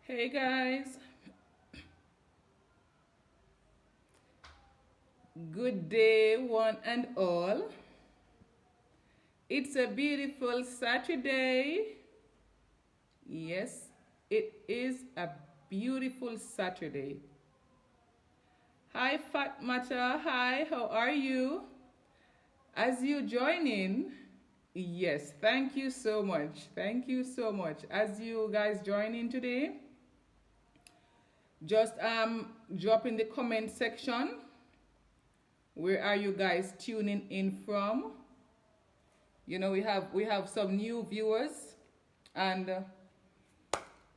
Hey guys, good day, one and all. It's a beautiful Saturday. Yes, it is a beautiful Saturday. Hi, Fatmata. Hi, how are you? As you join in, yes, thank you so much. Thank you so much. As you guys join in today, just drop in the comment section. Where are you guys tuning in from? You know, we have some new viewers, and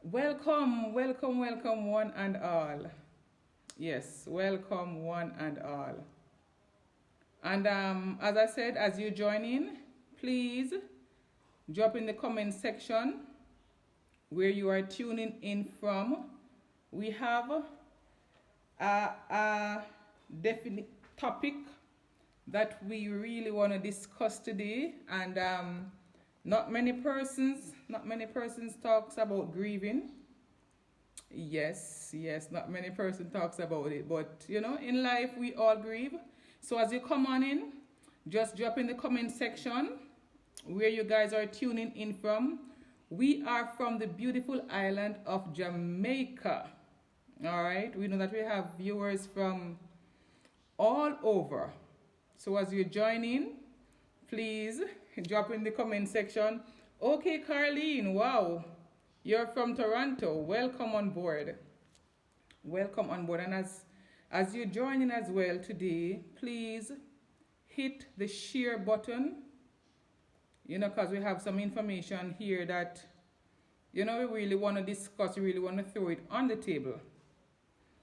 welcome one and all. Yes, welcome one and all. And as I said, as you join in, please drop in the comment section where you are tuning in from. We have a definite topic that we really want to discuss today, and not many persons talks about grieving. Yes, not many person talks about it, but you know, in life we all grieve. So as you come on in, just drop in the comment section where you guys are tuning in from. We are from the beautiful island of Jamaica. All right, we know that we have viewers from all over. So as you join in, please drop in the comment section. Okay, Carlene, wow, you're from Toronto. Welcome on board. Welcome on board. And as you join in as well today, please hit the share button. You know, because we have some information here that, you know, we really want to discuss, we really want to throw it on the table.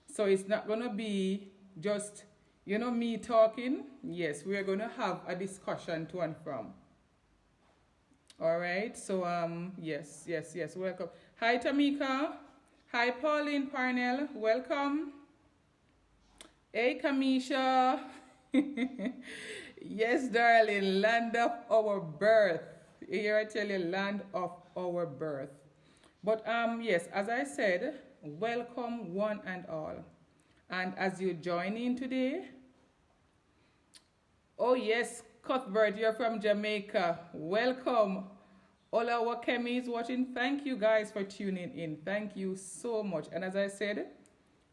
So it's not going to be just, you know, me talking. Yes, we are going to have a discussion to and from. All right. So yes. Welcome. Hi Tamika. Hi Pauline Parnell. Welcome. Hey Kamisha. Yes, darling. Land of our birth. Here I tell you, land of our birth. But yes, as I said, welcome one and all. And as you join in today, oh yes, Cuthbert, you're from Jamaica. Welcome. All our chemies watching, thank you guys for tuning in. Thank you so much. And as I said,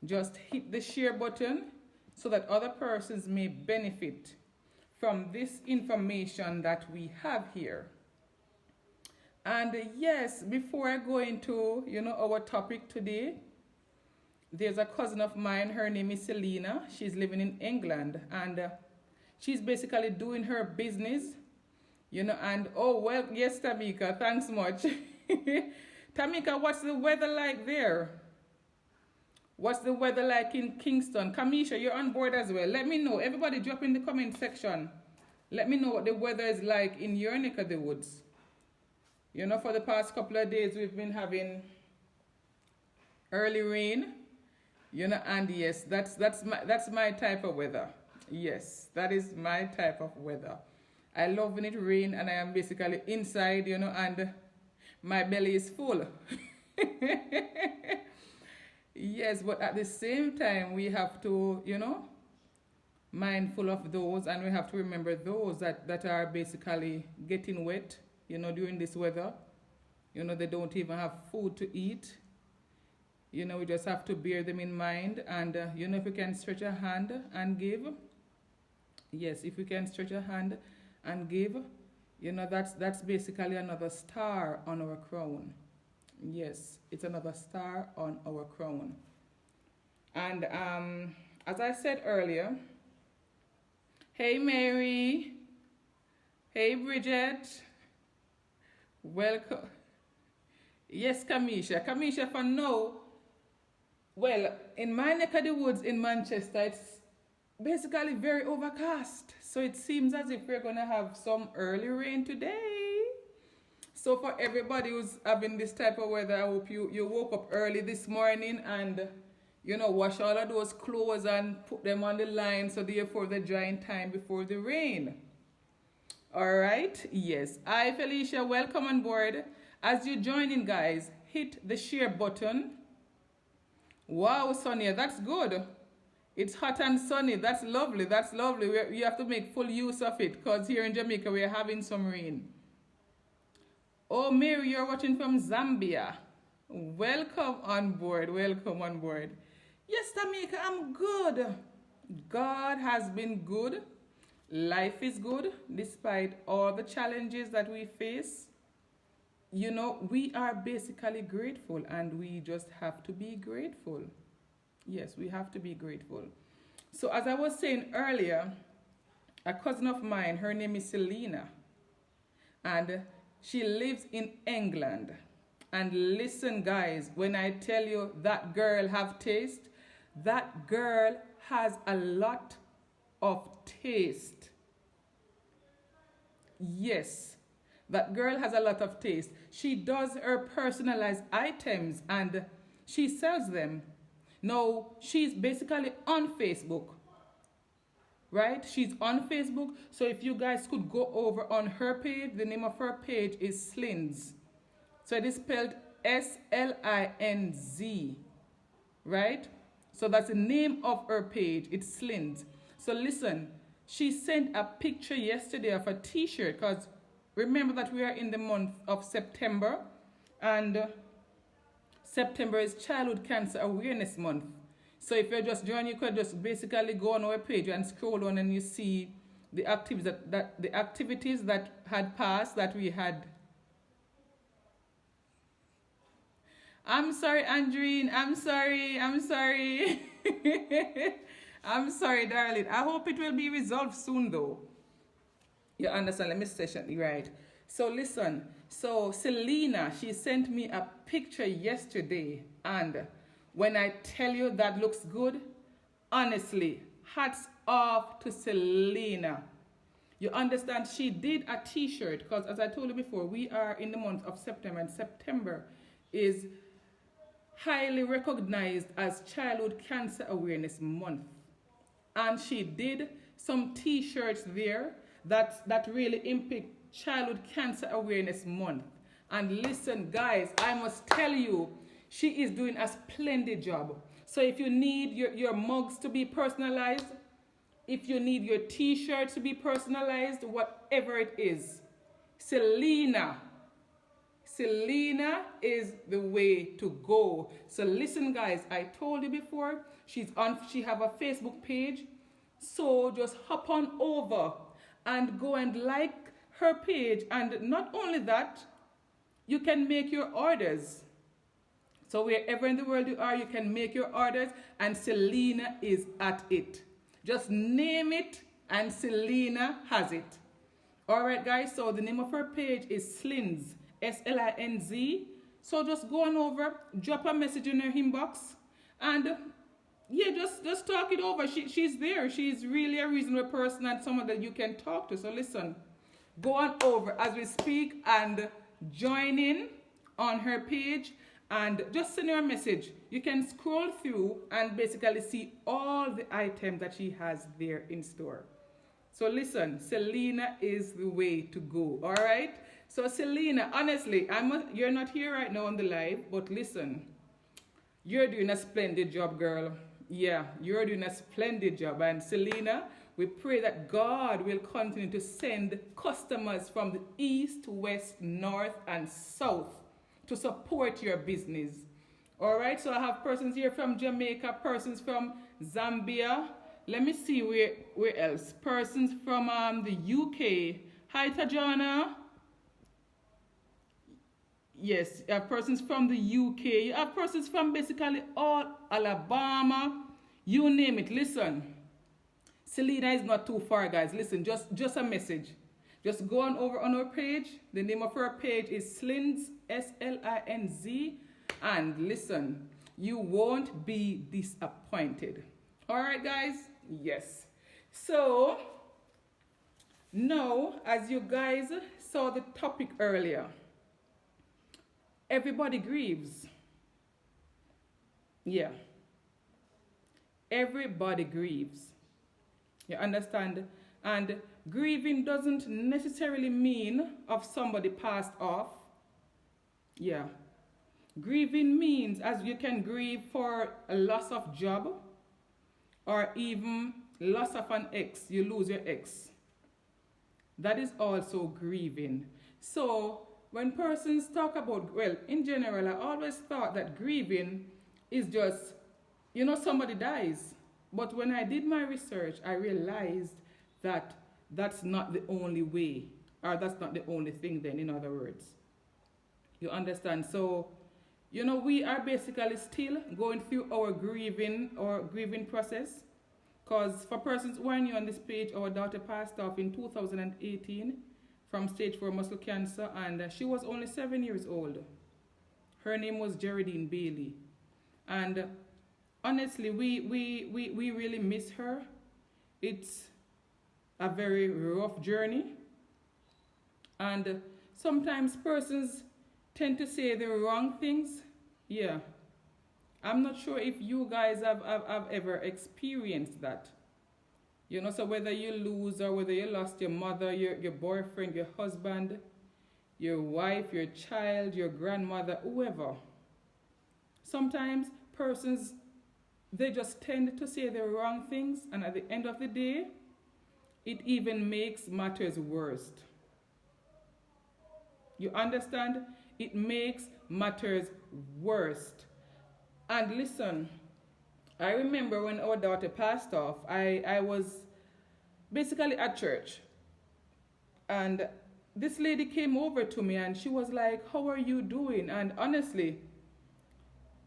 just hit the share button so that other persons may benefit from this information that we have here. And yes, before I go into, you know, our topic today, there's a cousin of mine, her name is Selena. She's living in England, and she's basically doing her business, you know, and oh, well, yes, Tamika, thanks much. Tamika, what's the weather like there? What's the weather like in Kingston? Kamisha, you're on board as well. Let me know. Everybody drop in the comment section. Let me know what the weather is like in your neck of the woods. You know, for the past couple of days, we've been having early rain. You know, and yes, that's my type of weather. Yes, that is my type of weather. I love when it rains and I am basically inside, you know, and my belly is full. Yes, but at the same time, we have to, you know, mindful of those, and we have to remember those that are basically getting wet, you know, during this weather. You know, they don't even have food to eat. You know, we just have to bear them in mind. And, you know, if we can stretch a hand and give. Yes, if we can stretch a hand and give, you know, that's basically another star on our crown. Yes, it's another star on our crown. And as I said earlier, hey Mary, hey Bridget, welcome. Yes, Kamisha, for now, well, in my neck of the woods in Manchester, it's basically very overcast. So it seems as if we're going to have some early rain today. So for everybody who's having this type of weather, I hope you woke up early this morning and, you know, wash all of those clothes and put them on the line so therefore they dry in time before the rain. All right. Yes. Hi, Felicia. Welcome on board. As you join in, guys, hit the share button. Wow, Sonia, that's good. It's hot and sunny. That's lovely. That's lovely. We have to make full use of it because here in Jamaica we're having some rain. Oh, Mary, you're watching from Zambia. Welcome on board. Welcome on board. Yes, Tamika, I'm good. God has been good. Life is good despite all the challenges that we face. You know, we are basically grateful and we just have to be grateful. Yes, we have to be grateful. So, as I was saying earlier, a cousin of mine, her name is Selena, and she lives in England. And listen, guys, when I tell you that girl have taste, that girl has a lot of taste. Yes, that girl has a lot of taste. She does her personalized items and she sells them. Now, she's basically on Facebook, right? She's on Facebook. So if you guys could go over on her page, the name of her page is Slinz. So it is spelled Slinz, right? So that's the name of her page. It's Slinz. So listen, she sent a picture yesterday of a t-shirt because remember that we are in the month of September and September is Childhood Cancer Awareness Month. So if you're just joining, you could just basically go on our page and scroll on and you see the activities that had passed that we had. I'm sorry, Andreen. I'm sorry. I'm sorry. I'm sorry, darling. I hope it will be resolved soon, though. You understand? Let me station right. So listen. So Selena, she sent me a picture yesterday, and when I tell you that looks good, honestly, hats off to Selena. You understand? She did a t-shirt because, as I told you before, we are in the month of September, and September is highly recognized as Childhood Cancer Awareness Month. And she did some t-shirts there that really impact Childhood Cancer Awareness Month. And listen, guys, I must tell you, she is doing a splendid job. So if you need your mugs to be personalized, if you need your t-shirts to be personalized, whatever it is, Selena is the way to go. So listen, guys, I told you before, she have a Facebook page. So just hop on over and go and like her page. And not only that, you can make your orders. So wherever in the world you are, you can make your orders, and Selena is at it. Just name it and Selena has it. Alright, guys, so the name of her page is Slinz, Slinz. So just go on over, drop a message in her inbox, and yeah, just talk it over. She's there. She's really a reasonable person and someone that you can talk to. So listen, go on over as we speak and join in on her page and just send her a message. You can scroll through and basically see all the items that she has there in store. So listen, Selena is the way to go. All right. So Selena, honestly, you're not here right now on the live, but listen, you're doing a splendid job, girl. Yeah, you're doing a splendid job. And Selena, we pray that God will continue to send customers from the east, west, north, and south to support your business. All right, so I have persons here from Jamaica, persons from Zambia. Let me see where else. Persons from the UK. Hi, Tajana. Yes, you have persons from the UK. You have persons from basically all Alabama. You name it. Listen, Selena is not too far, guys. Listen, just a message. Just go on over on our page. The name of our page is Slinz, Slinz. And listen, you won't be disappointed. All right, guys? Yes. So, now, as you guys saw the topic earlier, everybody grieves. Yeah. Everybody grieves. You understand? And grieving doesn't necessarily mean of somebody passed off. Yeah. Grieving means, as you can grieve for a loss of job or even loss of an ex, you lose your ex. That is also grieving. So when persons talk about, well, in general, I always thought that grieving is just, somebody dies. But when I did my research, I realized that that's not the only way, or that's not the only thing then, in other words. You understand? So, we are basically still going through our grieving process. Because for persons who are new on this page, our daughter passed off in 2018 from stage 4 muscle cancer, and she was only 7 years old. Her name was Geraldine Bailey. And honestly, we really miss her. It's a very rough journey. And sometimes persons tend to say the wrong things. Yeah. I'm not sure if you guys have ever experienced that. So whether you lose or whether you lost your mother, your boyfriend, your husband, your wife, your child, your grandmother, whoever. Sometimes persons, they just tend to say the wrong things, and at the end of the day, it even makes matters worse. You understand? It makes matters worse. And listen, I remember when our daughter passed off, I was basically at church. And this lady came over to me and she was like, "How are you doing?" And honestly,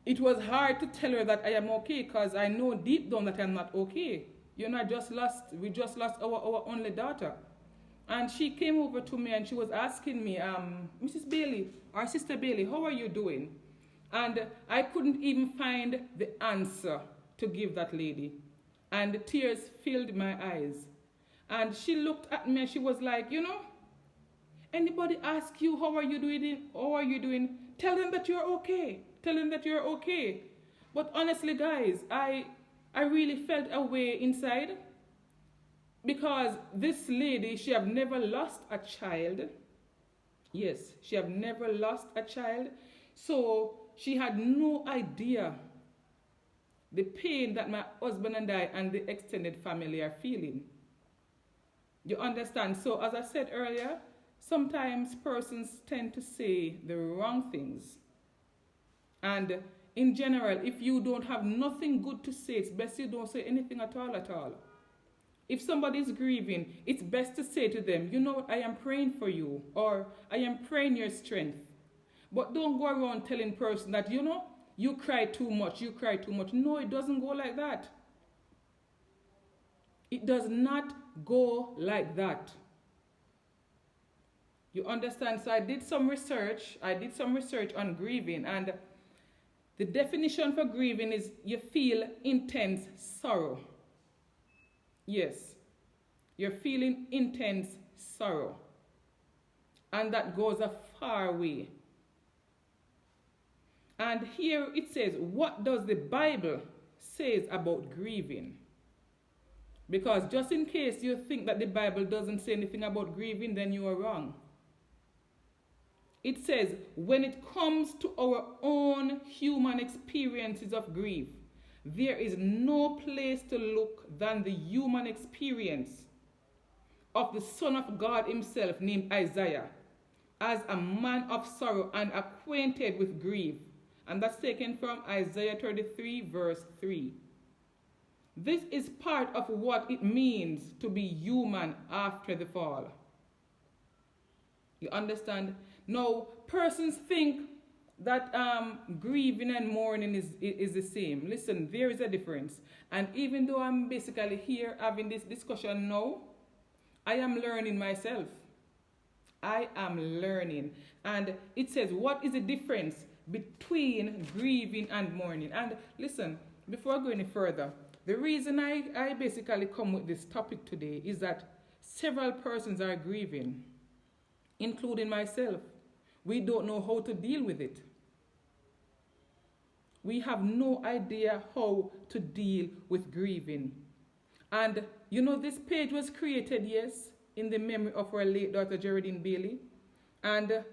it was hard to tell her that I am okay, because I know deep down that I'm not okay. We just lost our only daughter. And she came over to me and she was asking me, "Mrs. Bailey, or Sister Bailey, how are you doing?" And I couldn't even find the answer to give that lady. And the tears filled my eyes. And she looked at me and she was like, anybody ask you, how are you doing? Tell them that you're okay. Tell them that you're okay. But honestly, guys, I really felt a way inside. Because this lady, she have never lost a child. Yes, she have never lost a child. So she had no idea the pain that my husband and I and the extended family are feeling. You understand? So as I said earlier, sometimes persons tend to say the wrong things. And in general, if you don't have nothing good to say, it's best you don't say anything at all. If somebody is grieving, it's best to say to them, I am praying for you, or I am praying your strength. But don't go around telling person that, you cry too much. No, it doesn't go like that. It does not go like that. You understand? So I did some research on grieving, and the definition for grieving is you feel intense sorrow. Yes, you're feeling intense sorrow. And that goes a far way. And here it says, what does the Bible say about grieving? Because just in case you think that the Bible doesn't say anything about grieving, then you are wrong. It says, when it comes to our own human experiences of grief, there is no place to look than the human experience of the Son of God himself, named Isaiah, as a man of sorrow and acquainted with grief. And that's taken from Isaiah 33 verse 3. This is part of what it means to be human after the fall. You understand? Now, persons think that grieving and mourning is the same. Listen, there is a difference. And even though I'm basically here having this discussion now, I am learning myself. I am learning. And it says, what is the difference between grieving and mourning? And listen, before I go any further, the reason I basically come with this topic today is that several persons are grieving, including myself. We don't know how to deal with it. We have no idea how to deal with grieving. And this page was created, yes, in the memory of our late daughter Geraldine Bailey. And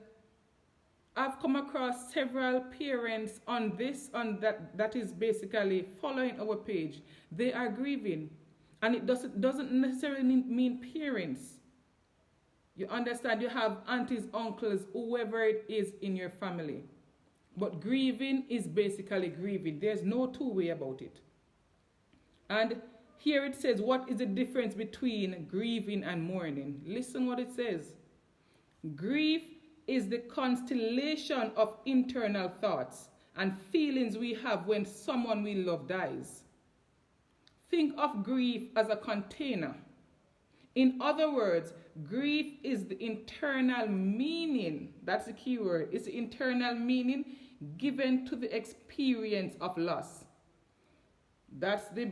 I've come across several parents on this, on that is basically following our page. They are grieving. And it doesn't necessarily mean parents. You understand? You have aunties, uncles, whoever it is in your family. But grieving is basically grieving. There's no two way about it. And here it says, what is the difference between grieving and mourning? Listen what it says. Grief is the constellation of internal thoughts and feelings we have when someone we love dies. Think of grief as a container. In other words, grief is the internal meaning, that's the key word, it's the internal meaning given to the experience of loss. That's the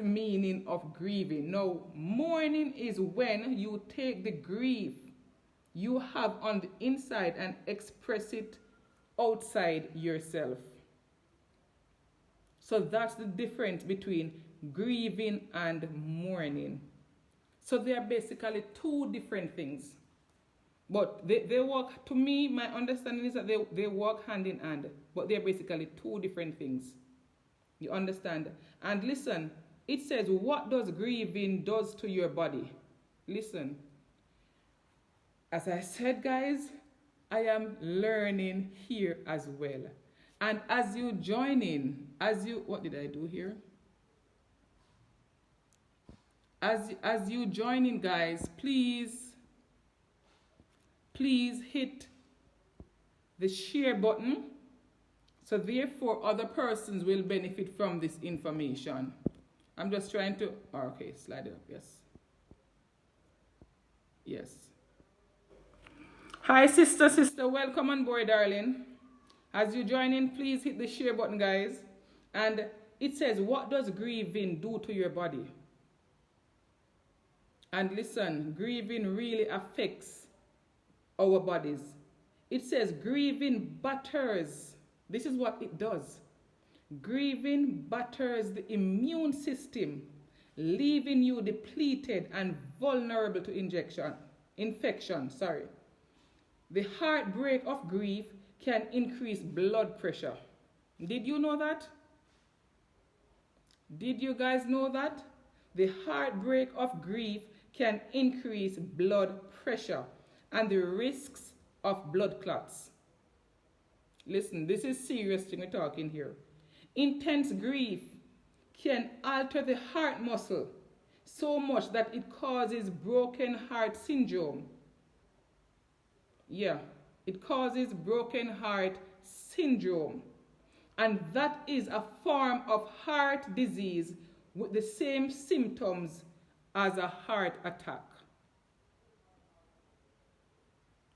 meaning of grieving. Now, mourning is when you take the grief you have on the inside and express it outside yourself. So that's the difference between grieving and mourning. So they are basically two different things. But they work, to me, my understanding is that they work hand in hand. But they're basically two different things. You understand? And listen, it says, what does grieving does to your body? Listen. As I said, guys, I am learning here as well. And as you join in, what did I do here? As you join in, guys, please hit the share button, so therefore other persons will benefit from this information. I'm just trying to, okay, slide it up, yes. Hi sister, welcome on board, darling. As you join in, please hit the share button, guys. And it says, what does grieving do to your body? And listen, grieving really affects our bodies. It says grieving batters. This is what it does. Grieving batters the immune system, leaving you depleted and vulnerable to infection. The heartbreak of grief can increase blood pressure. Did you know that? Did you guys know that? The heartbreak of grief can increase blood pressure and the risks of blood clots. Listen, this is serious thing we're talking here. Intense grief can alter the heart muscle so much that it causes broken heart syndrome. Yeah, it causes broken heart syndrome. And that is a form of heart disease with the same symptoms as a heart attack.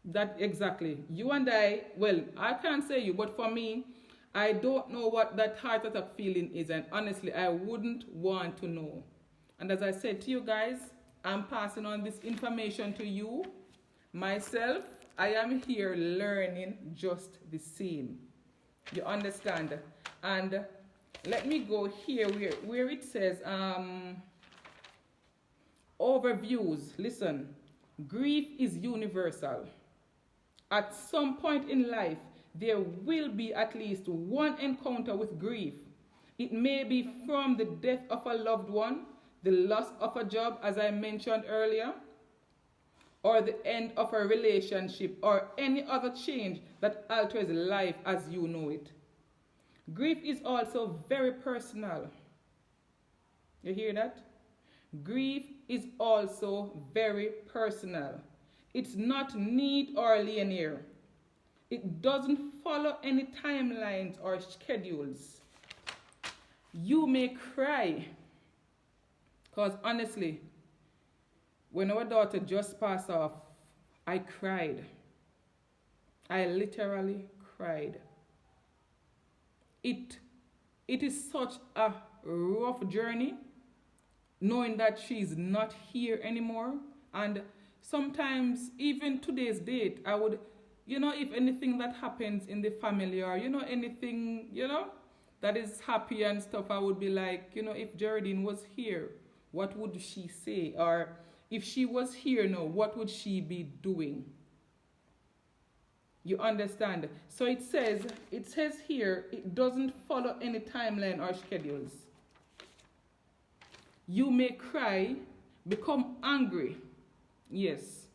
That exactly. You and I, well, I can't say you, but for me, I don't know what that heart attack feeling is, and honestly, I wouldn't want to know. And as I said to you guys, I'm passing on this information to you. Myself, I am here learning just the same. You understand? And let me go here where it says overviews. Listen, grief is universal. At some point in life, there will be at least one encounter with grief. It may be from the death of a loved one, the loss of a job, as I mentioned earlier, or the end of a relationship, or any other change that alters life as you know it. Grief is also very personal. You hear that? Grief is also very personal. It's not neat or linear. It doesn't follow any timelines or schedules. You may cry, because honestly, when our daughter just passed off, I cried. I literally cried. It is such a rough journey, knowing that she's not here anymore. And sometimes, even today's date, I would, if anything that happens in the family, or, anything, that is happy and stuff, I would be like, if Geraldine was here, what would she say? Or if she was here now, what would she be doing? You understand? So it says here, it doesn't follow any timeline or schedules. You may cry, become angry. Yes.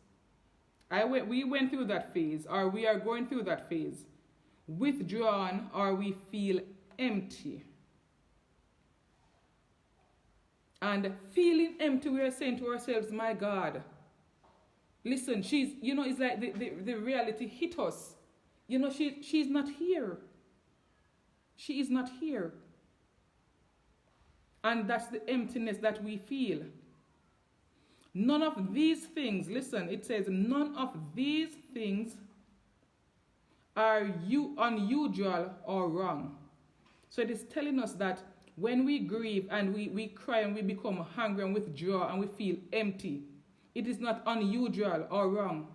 We went through that phase, or we are going through that phase. Withdrawn, or we feel empty. And feeling empty, we are saying to ourselves, my God, listen, it's like the reality hit us. She's not here. She is not here. And that's the emptiness that we feel. None of these things, listen, it says, none of these things are unusual or wrong. So it is telling us that when we grieve and we cry and we become hungry and withdraw and we feel empty, it is not unusual or wrong.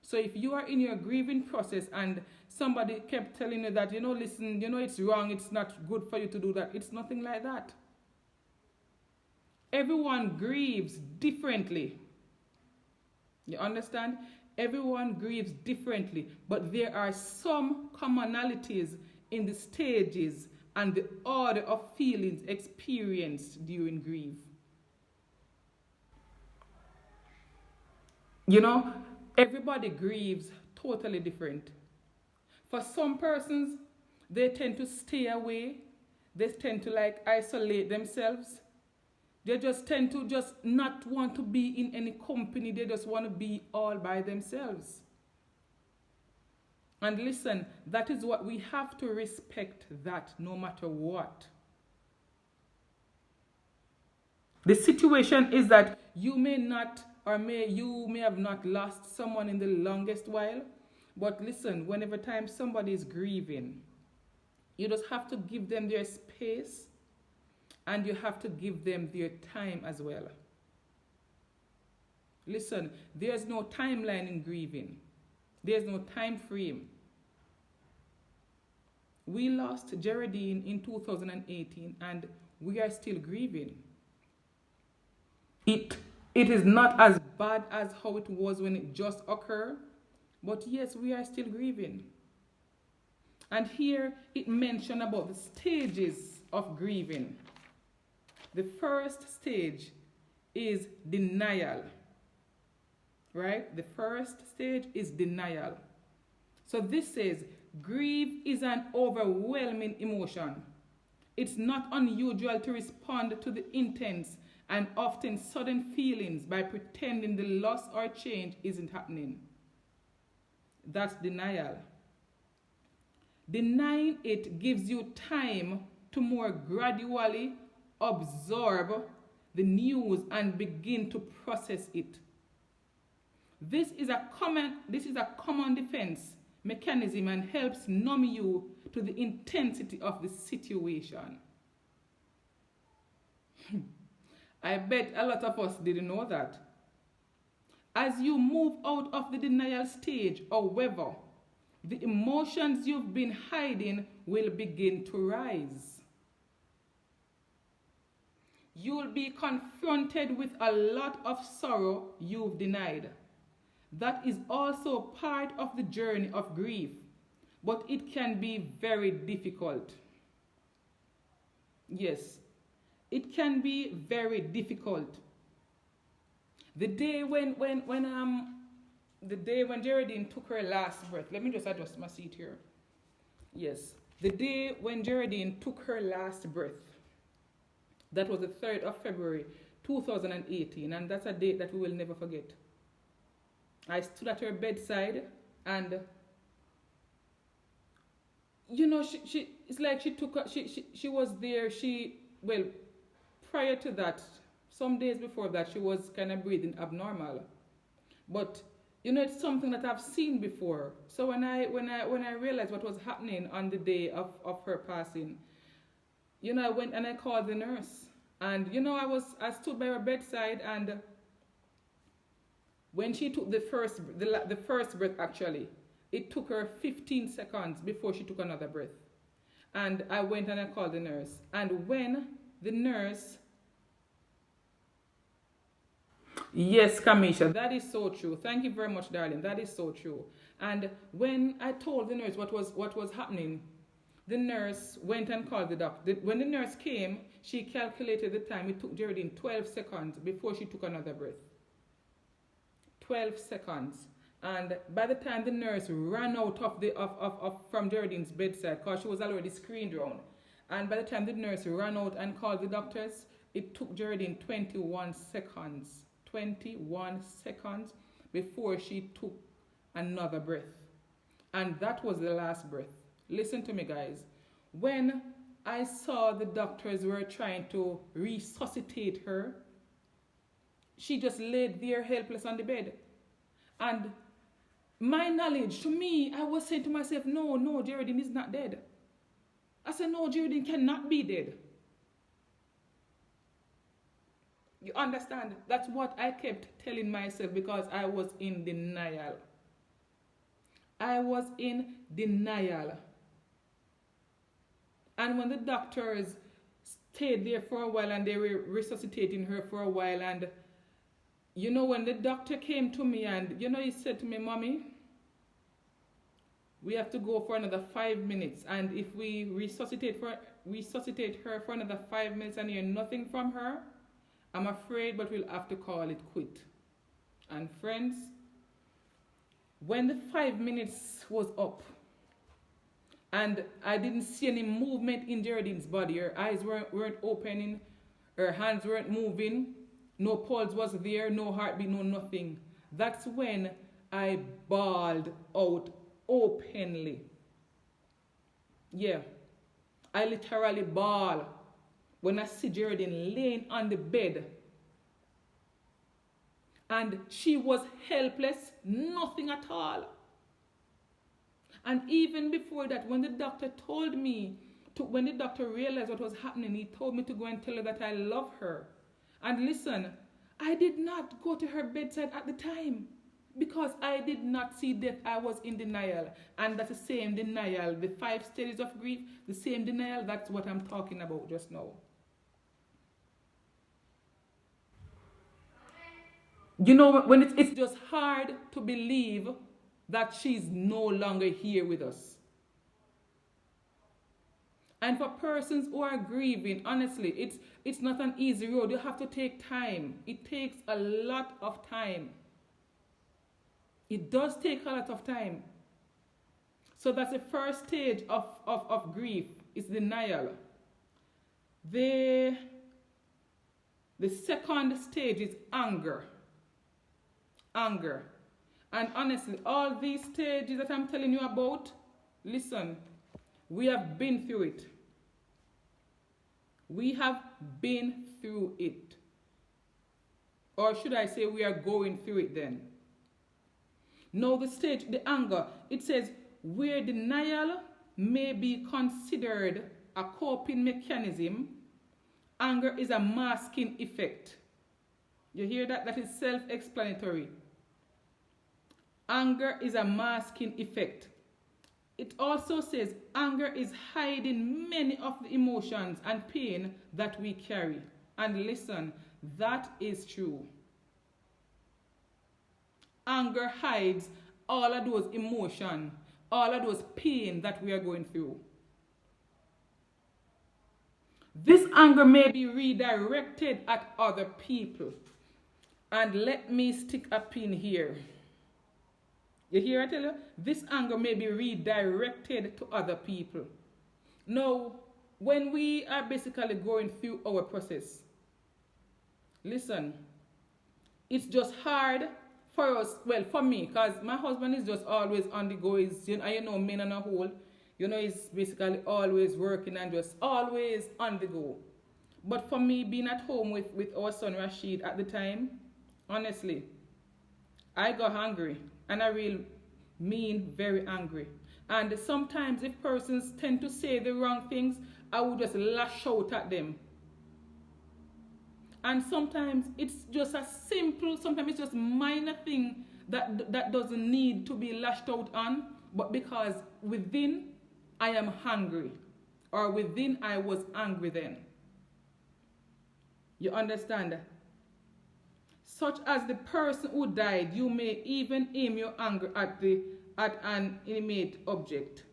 So if you are in your grieving process and somebody kept telling you that, listen, it's wrong, it's not good for you to do that, it's nothing like that. Everyone grieves differently. You understand? Everyone grieves differently, but there are some commonalities in the stages and the order of feelings experienced during grief. Everybody grieves totally different. For some persons, they tend to stay away. They tend to isolate themselves. They just tend to just not want to be in any company. They just want to be all by themselves. And listen, that is what we have to respect, that no matter what. The situation is that you may not, or you may have not lost someone in the longest while. But listen, whenever time somebody is grieving, you just have to give them their space. And you have to give them their time as well. Listen, there's no timeline in grieving. There's no time frame. We lost Geraldine in 2018 and we are still grieving. It is not as bad as how it was when it just occurred, but yes, we are still grieving. And here it mentioned about the stages of grieving. The first stage is denial, right? The first stage is denial. So this says, grief is an overwhelming emotion. It's not unusual to respond to the intense and often sudden feelings by pretending the loss or change isn't happening. That's denial. Denying it gives you time to more gradually absorb the news and begin to process it. This is a common defense mechanism and helps numb you to the intensity of the situation. I bet a lot of us didn't know that. As you move out of the denial stage, however, the emotions you've been hiding will begin to rise. You'll be confronted with a lot of sorrow you've denied. That is also part of the journey of grief, but it can be very difficult. Yes, it can be very difficult. The day when Geraldine took her last breath, let me just adjust my seat here. Yes, the day when Geraldine took her last breath, that was the 3rd of February, 2018, and that's a date that we will never forget. I stood at her bedside, and it's like she was there. Prior to that, some days before that, she was kind of breathing abnormal, but it's something that I've seen before. So when I realized what was happening on the day of her passing, I went and I called the nurse, and I stood by her bedside, and when she took the first breath, actually, it took her 15 seconds before she took another breath. And I went and I called the nurse, and when the nurse, yes, Kamisha, that is so true. Thank you very much, darling. That is so true. And when I told the nurse what was happening, the nurse went and called the doctor. When the nurse came, she calculated the time. It took Geraldine 12 seconds before she took another breath. 12 seconds. And by the time the nurse ran out from Geraldine's bedside, because she was already screened round, and by the time the nurse ran out and called the doctors, it took Geraldine 21 seconds. 21 seconds before she took another breath. And that was the last breath. Listen to me, guys. When I saw the doctors were trying to resuscitate her, she just laid there helpless on the bed. And my knowledge, to me, I was saying to myself, no, Geraldine is not dead. I said, no, Geraldine cannot be dead. You understand? That's what I kept telling myself because I was in denial. I was in denial. And when the doctors stayed there for a while and they were resuscitating her for a while, and when the doctor came to me and he said to me, Mommy, we have to go for another 5 minutes, and if we resuscitate her for another 5 minutes and hear nothing from her, I'm afraid, but we'll have to call it quit. And friends, when the 5 minutes was up and I didn't see any movement in Geraldine's body, her eyes weren't opening, her hands weren't moving, no pulse was there, no heartbeat, no nothing. That's when I bawled out openly. Yeah, I literally bawled when I see Geraldine laying on the bed. And she was helpless, nothing at all. And even before that, when the doctor told me, when the doctor realized what was happening, he told me to go and tell her that I love her. And listen, I did not go to her bedside at the time because I did not see death. I was in denial. And that's the same denial, the 5 stages of grief, the same denial, that's what I'm talking about just now. When it's just hard to believe that she's no longer here with us. And for persons who are grieving, honestly, it's not an easy road. You have to take time. It takes a lot of time. It does take a lot of time. So that's the first stage of grief. It's denial. The second stage is anger. Anger. And honestly, all these stages that I'm telling you about, listen, we have been through it. We have been through it. Or should I say we are going through it then? Now the stage, the anger, it says, where denial may be considered a coping mechanism, anger is a masking effect. You hear that? That is self-explanatory. Anger is a masking effect. It also says anger is hiding many of the emotions and pain that we carry. And listen, that is true. Anger hides all of those emotions, all of those pain that we are going through. This anger may be redirected at other people. And let me stick a pin here. You hear I tell you? This anger may be redirected to other people. Now, when we are basically going through our process, listen, it's just hard for us, well, for me, because my husband is just always on the go. Men on a whole, he's basically always working and just always on the go. But for me, being at home with our son Rashid at the time, honestly, I got hungry. And I really mean very angry. And sometimes if persons tend to say the wrong things, I would just lash out at them. And sometimes it's just a simple, sometimes it's just minor thing that doesn't need to be lashed out on. But because within I am hungry, or within I was angry then. You understand? Such as the person who died, you may even aim your anger at the at an inanimate object.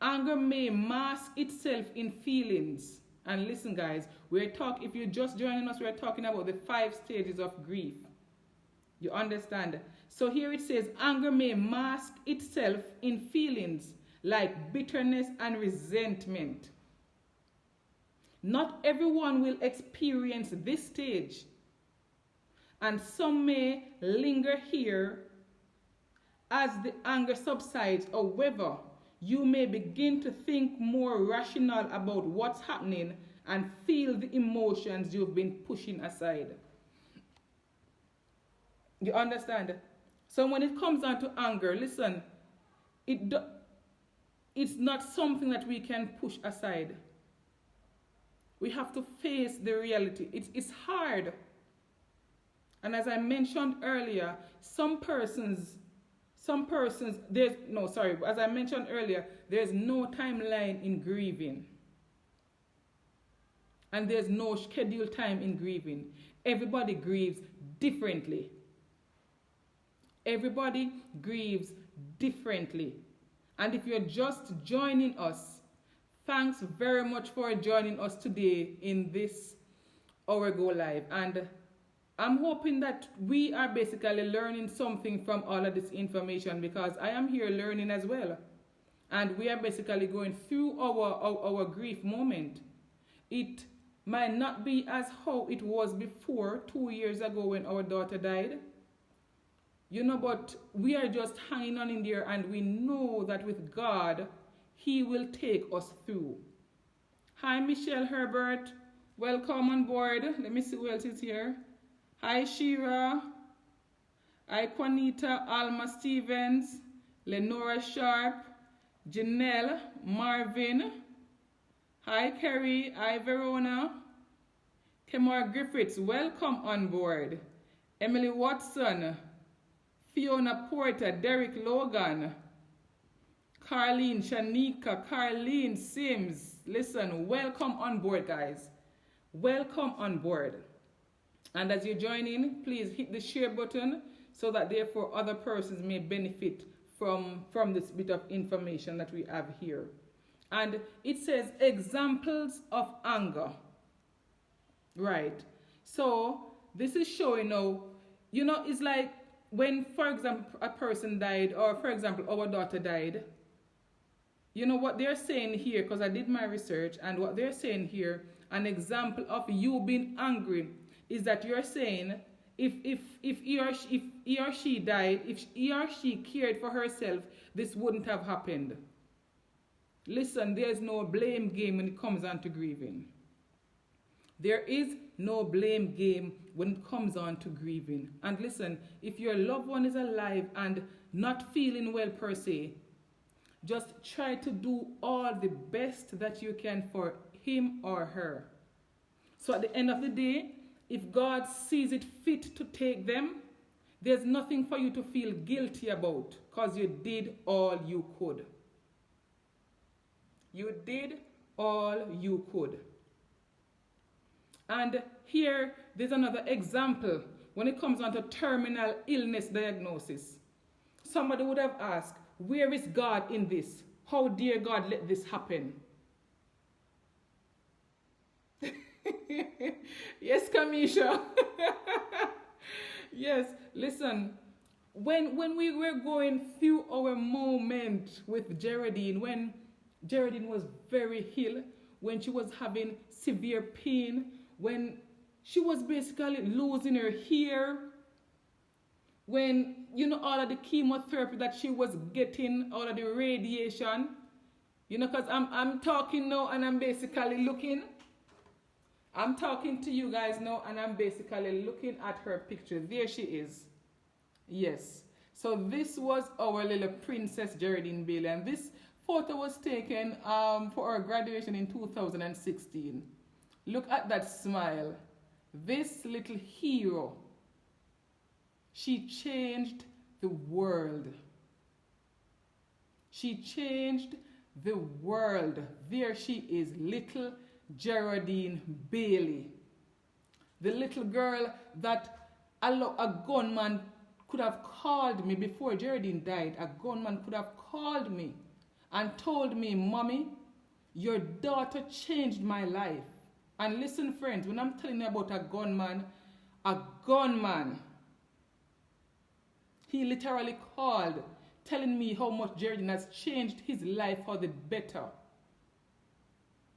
Anger may mask itself in feelings. And listen, guys, if you're just joining us, we're talking about the 5 stages of grief. You understand? So here it says, anger may mask itself in feelings like bitterness and resentment. Not everyone will experience this stage, and some may linger here as the anger subsides. However, you may begin to think more rational about what's happening and feel the emotions you've been pushing aside. You understand? So when it comes down to anger, listen, it's not something that we can push aside. We have to face the reality. It's hard. And as I mentioned earlier, as I mentioned earlier, there's no timeline in grieving. And there's no scheduled time in grieving. Everybody grieves differently. Everybody grieves differently. And if you're just joining us, thanks very much for joining us today in this Our Go Live. And I'm hoping that we are basically learning something from all of this information, because I am here learning as well. And we are basically going through our grief moment. It might not be as how it was before 2 years ago when our daughter died. But we are just hanging on in there, and we know that with God, He will take us through. Hi, Michelle Herbert. Welcome on board. Let me see who else is here. Hi, Shira. Hi, Juanita, Alma Stevens, Lenora Sharp, Janelle, Marvin. Hi, Kerry. Hi, Verona. Kemar Griffiths, welcome on board. Emily Watson, Fiona Porter, Derek Logan, Carlene, Shanika, Carlene Sims. Listen, welcome on board, guys. Welcome on board. And as you join in, please hit the share button so that therefore other persons may benefit from this bit of information that we have here. And it says examples of anger. Right. So this is showing now, it's like when, for example, a person died, or for example, our daughter died. What they're saying here, because I did my research, and what they're saying here, an example of you being angry is that you're saying if he or she died, if he or she cared for herself, this wouldn't have happened. Listen, there's no blame game when it comes on to grieving. There is no blame game when it comes on to grieving. And listen, if your loved one is alive and not feeling well per se, just try to do all the best that you can for him or her. So at the end of the day, if God sees it fit to take them, there's nothing for you to feel guilty about, because you did all you could. You did all you could. And here, there's another example when it comes on to terminal illness diagnosis. Somebody would have asked, where is God in this? How dare God let this happen? Yes, Kamisha. Yes, listen, when we were going through our moment with Geraldine, when Geraldine was very ill, when she was having severe pain, when she was basically losing her hair, when, all of the chemotherapy that she was getting, all of the radiation, because I'm talking now and I'm basically looking. I'm talking to you guys now and I'm basically looking at her picture. There she is. Yes. So this was our little Princess Geraldine Bailey, and this photo was taken for our graduation in 2016. Look at that smile. This little hero, she changed the world. She changed the world. There she is, little Geraldine Bailey. The little girl that a gunman could have called me before Geraldine died. A gunman could have called me and told me, Mommy, your daughter changed my life. And listen, friends, when I'm telling you about a gunman, he literally called, telling me how much Geraldine has changed his life for the better.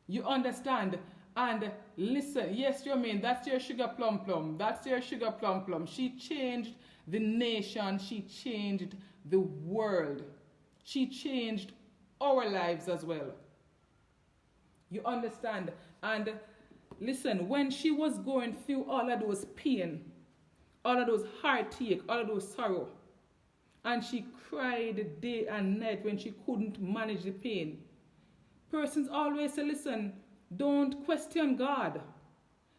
You understand? And listen, yes, Jermaine, that's your sugar plum plum. That's your sugar plum plum. She changed the nation. She changed the world. She changed our lives as well. You understand? And listen, when she was going through all of those pain, all of those heartache, all of those sorrow, and she cried day and night when she couldn't manage the pain. Persons always say, listen, don't question God.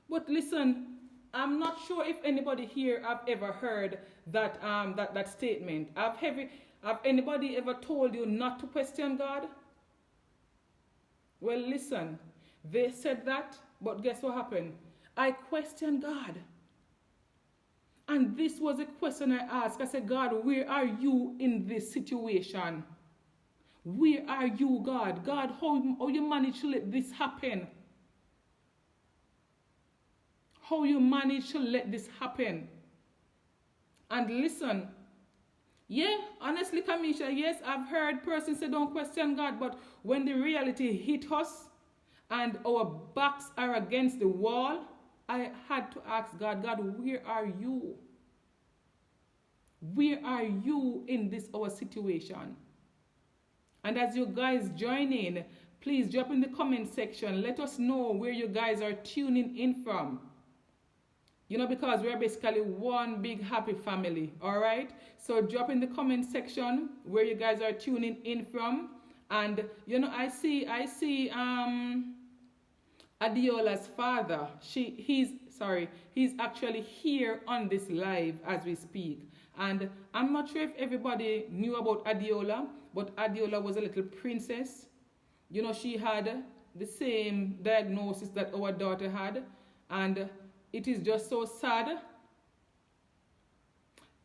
But listen, I'm not sure if anybody here have ever heard that that statement. Have anybody ever told you not to question God? Well, listen, they said that, but guess what happened? I questioned God. And this was a question I asked. I said, God, where are you in this situation? Where are you, God? God, how you manage to let this happen? How you manage to let this happen? And listen, yeah, honestly, Kamisha, yes, I've heard persons say don't question God, but when the reality hit us and our backs are against the wall, I had to ask God, God, where are you? Where are you in this our situation? And as you guys join in, please drop in the comment section. Let us know where you guys are tuning in from. You know, because we're basically one big happy family, all right? So drop in the comment section where you guys are tuning in from. And, you know, I see Adiola's father. He's actually here on this live as we speak. And I'm not sure if everybody knew about Adiola, but Adiola was a little princess. You know, she had the same diagnosis that our daughter had. And it is just so sad.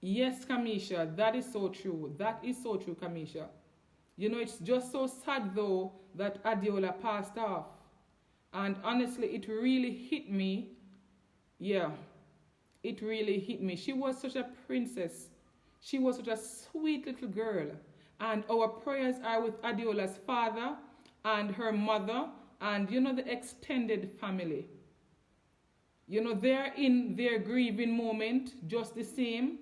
Yes, Kamisha, that is so true. That is so true, Kamisha. You know, it's just so sad, though, that Adiola passed off. And honestly, it really hit me. Yeah, it really hit me. She was such a princess. She was such a sweet little girl. And our prayers are with Adiola's father and her mother and, you know, the extended family. You know, they're in their grieving moment just the same,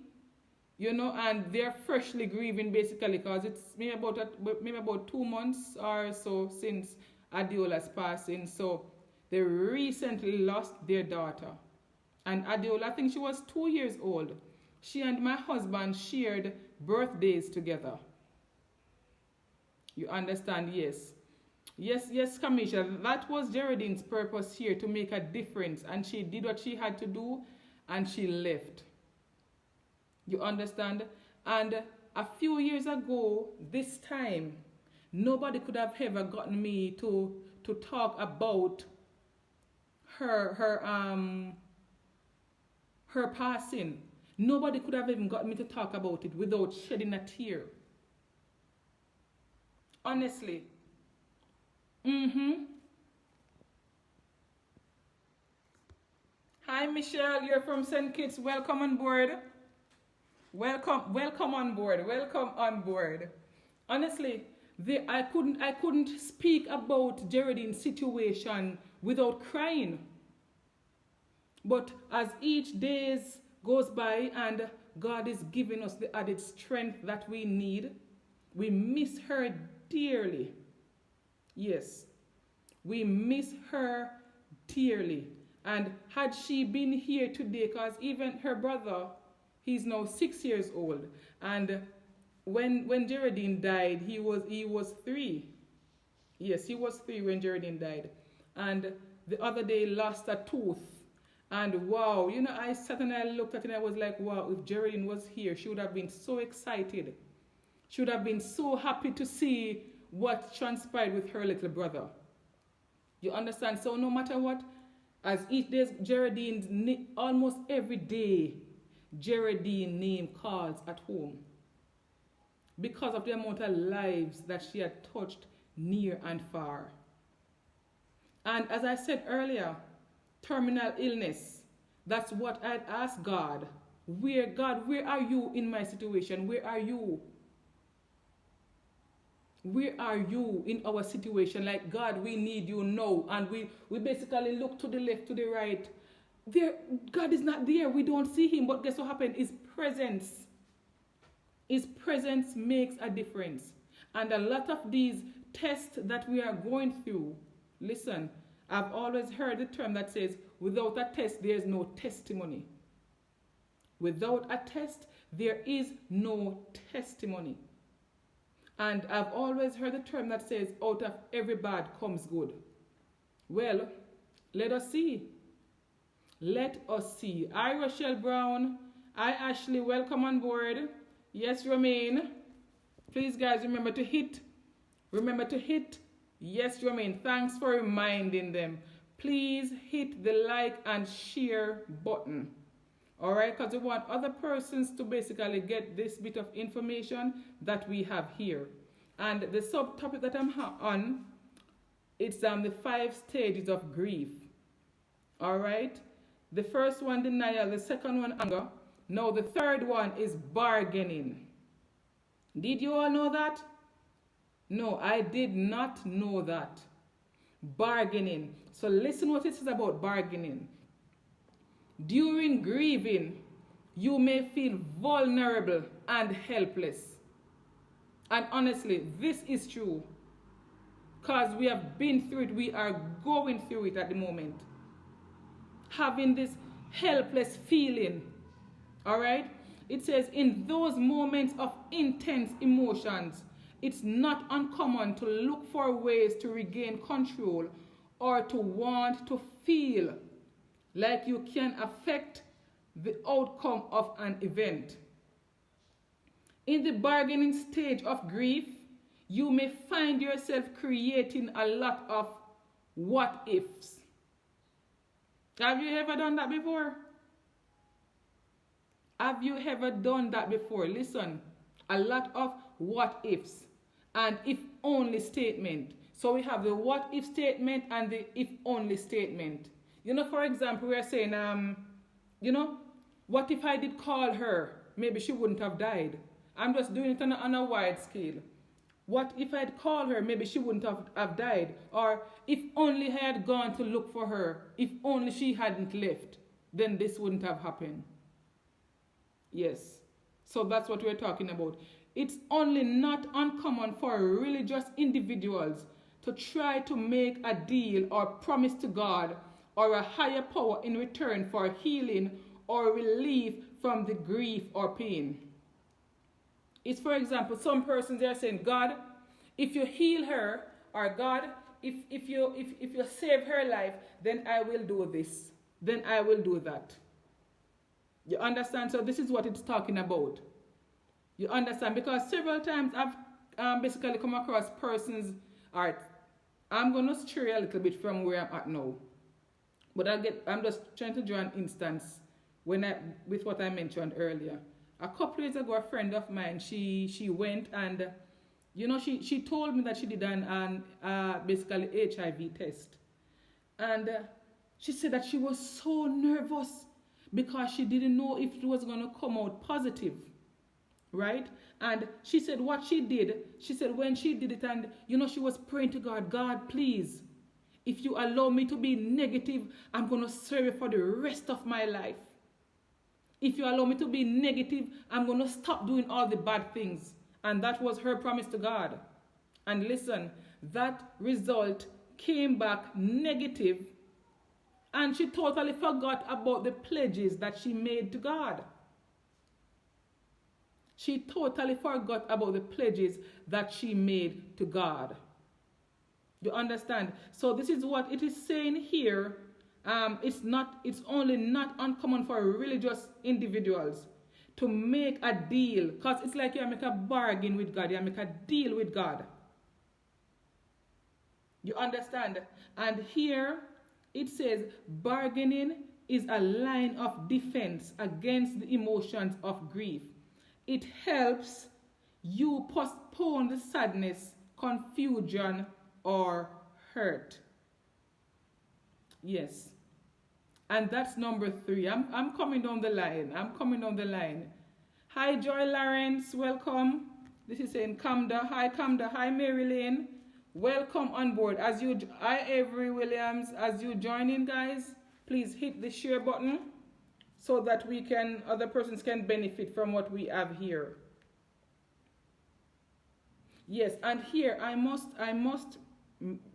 you know, and they're freshly grieving basically because it's maybe about 2 months or so since Adiola's passing. So they recently lost their daughter. And Adiola, I think she was 2 years old. She and my husband shared birthdays together. You understand? Yes. Yes, Kamisha, that was Geraldine's purpose here, to make a difference. And she did what she had to do and she left. You understand? And a few years ago, this time, nobody could have ever gotten me to talk about her passing. Nobody could have even gotten me to talk about it without shedding a tear. Honestly. Hi Michelle, you're from St. Kitts. Welcome on board. Welcome on board. Welcome on board. Honestly, I couldn't speak about Geraldine's situation without crying. But as each day goes by and God is giving us the added strength that we need, we miss her dearly. Yes, we miss her dearly. And had she been here today, because even her brother, he's now 6 years old. And when Geraldine died, he was 3. Yes, he was 3 when Geraldine died. And the other day lost a tooth. And wow, you know, I sat and I looked at it and I was like, wow, if Geraldine was here, she would have been so excited. She would have been so happy to see what transpired with her little brother. You understand? So no matter what, as each day, Geraldine almost every day Geraldine name calls at home because of the amount of lives that she had touched near and far. And as I said earlier, terminal illness, that's what I'd ask God. God, where are you in my situation? Where are you? Where are you in our situation? Like, God, we need you now. And we basically look to the left, to the right. There, God is not there. We don't see him. But guess what happened? His presence. His presence makes a difference. And a lot of these tests that we are going through, listen, I've always heard the term that says, without a test, there is no testimony. Without a test, there is no testimony. And I've always heard the term that says, out of every bad comes good. Well, let us see. Let us see. Hi, Rochelle Brown. Hi, Ashley. Welcome on board. Yes, Romaine. Please, guys, remember to hit. Remember to hit. Yes, Romaine. Thanks for reminding them. Please hit the like and share button. All right, because we want other persons to basically get this bit of information that we have here. And the subtopic that I'm on, it's the 5 stages of grief. All right. The first one, denial. The second one, anger. Now the third one is bargaining. Did you all know that? No, I did not know that. Bargaining. So listen what it says about bargaining. During grieving, you may feel vulnerable and helpless. And honestly, this is true. Because we have been through it. We are going through it at the moment. Having this helpless feeling. Alright? It says, in those moments of intense emotions, it's not uncommon to look for ways to regain control or to want to feel like you can affect the outcome of an event. In the bargaining stage of grief, you may find yourself creating a lot of what ifs. Have you ever done that before? Have you ever done that before? Listen, a lot of what ifs and if only statement. So we have the what if statement and the if only statement. You know, for example, we are saying, what if I did call her? Maybe she wouldn't have died. I'm just doing it on a wide scale. What if I'd called her? Maybe she wouldn't have died. Or if only I had gone to look for her, if only she hadn't left, then this wouldn't have happened. Yes. So that's what we're talking about. It's only not uncommon for religious individuals to try to make a deal or promise to God or a higher power in return for healing or relief from the grief or pain. It's, for example, some persons are saying, God, if you heal her, or God, if you save her life, then I will do this. Then I will do that. You understand? So this is what it's talking about. You understand? Because several times I've basically come across persons, all right, I'm going to stray a little bit from where I'm at now. But I'm just trying to draw an instance with what I mentioned earlier. A couple years ago, a friend of mine, she went and, she told me that she did an basically HIV test. And she said that she was so nervous because she didn't know if it was going to come out positive. Right? And she said what she did, she said when she did it and, she was praying to God, God, please, if you allow me to be negative, I'm going to serve you for the rest of my life. If you allow me to be negative, I'm going to stop doing all the bad things. And that was her promise to God. And listen, that result came back negative, and she totally forgot about the pledges that she made to God. She totally forgot about the pledges that she made to God. You understand? So this is what it is saying here. It's only not uncommon for religious individuals to make a deal, because it's like you make a bargain with God, you make a deal with God. You understand? And here it says bargaining is a line of defense against the emotions of grief. It helps you postpone the sadness, confusion, or hurt. Yes. And that's number 3. I'm coming down the line. I'm coming down the line. Hi, Joy Lawrence. Welcome. This is saying Kamda. Hi, Kamda. Hi, Mary Lane. Welcome on board. Hi, Avery Williams. As you join in, guys, please hit the share button so that other persons can benefit from what we have here. Yes, and here I must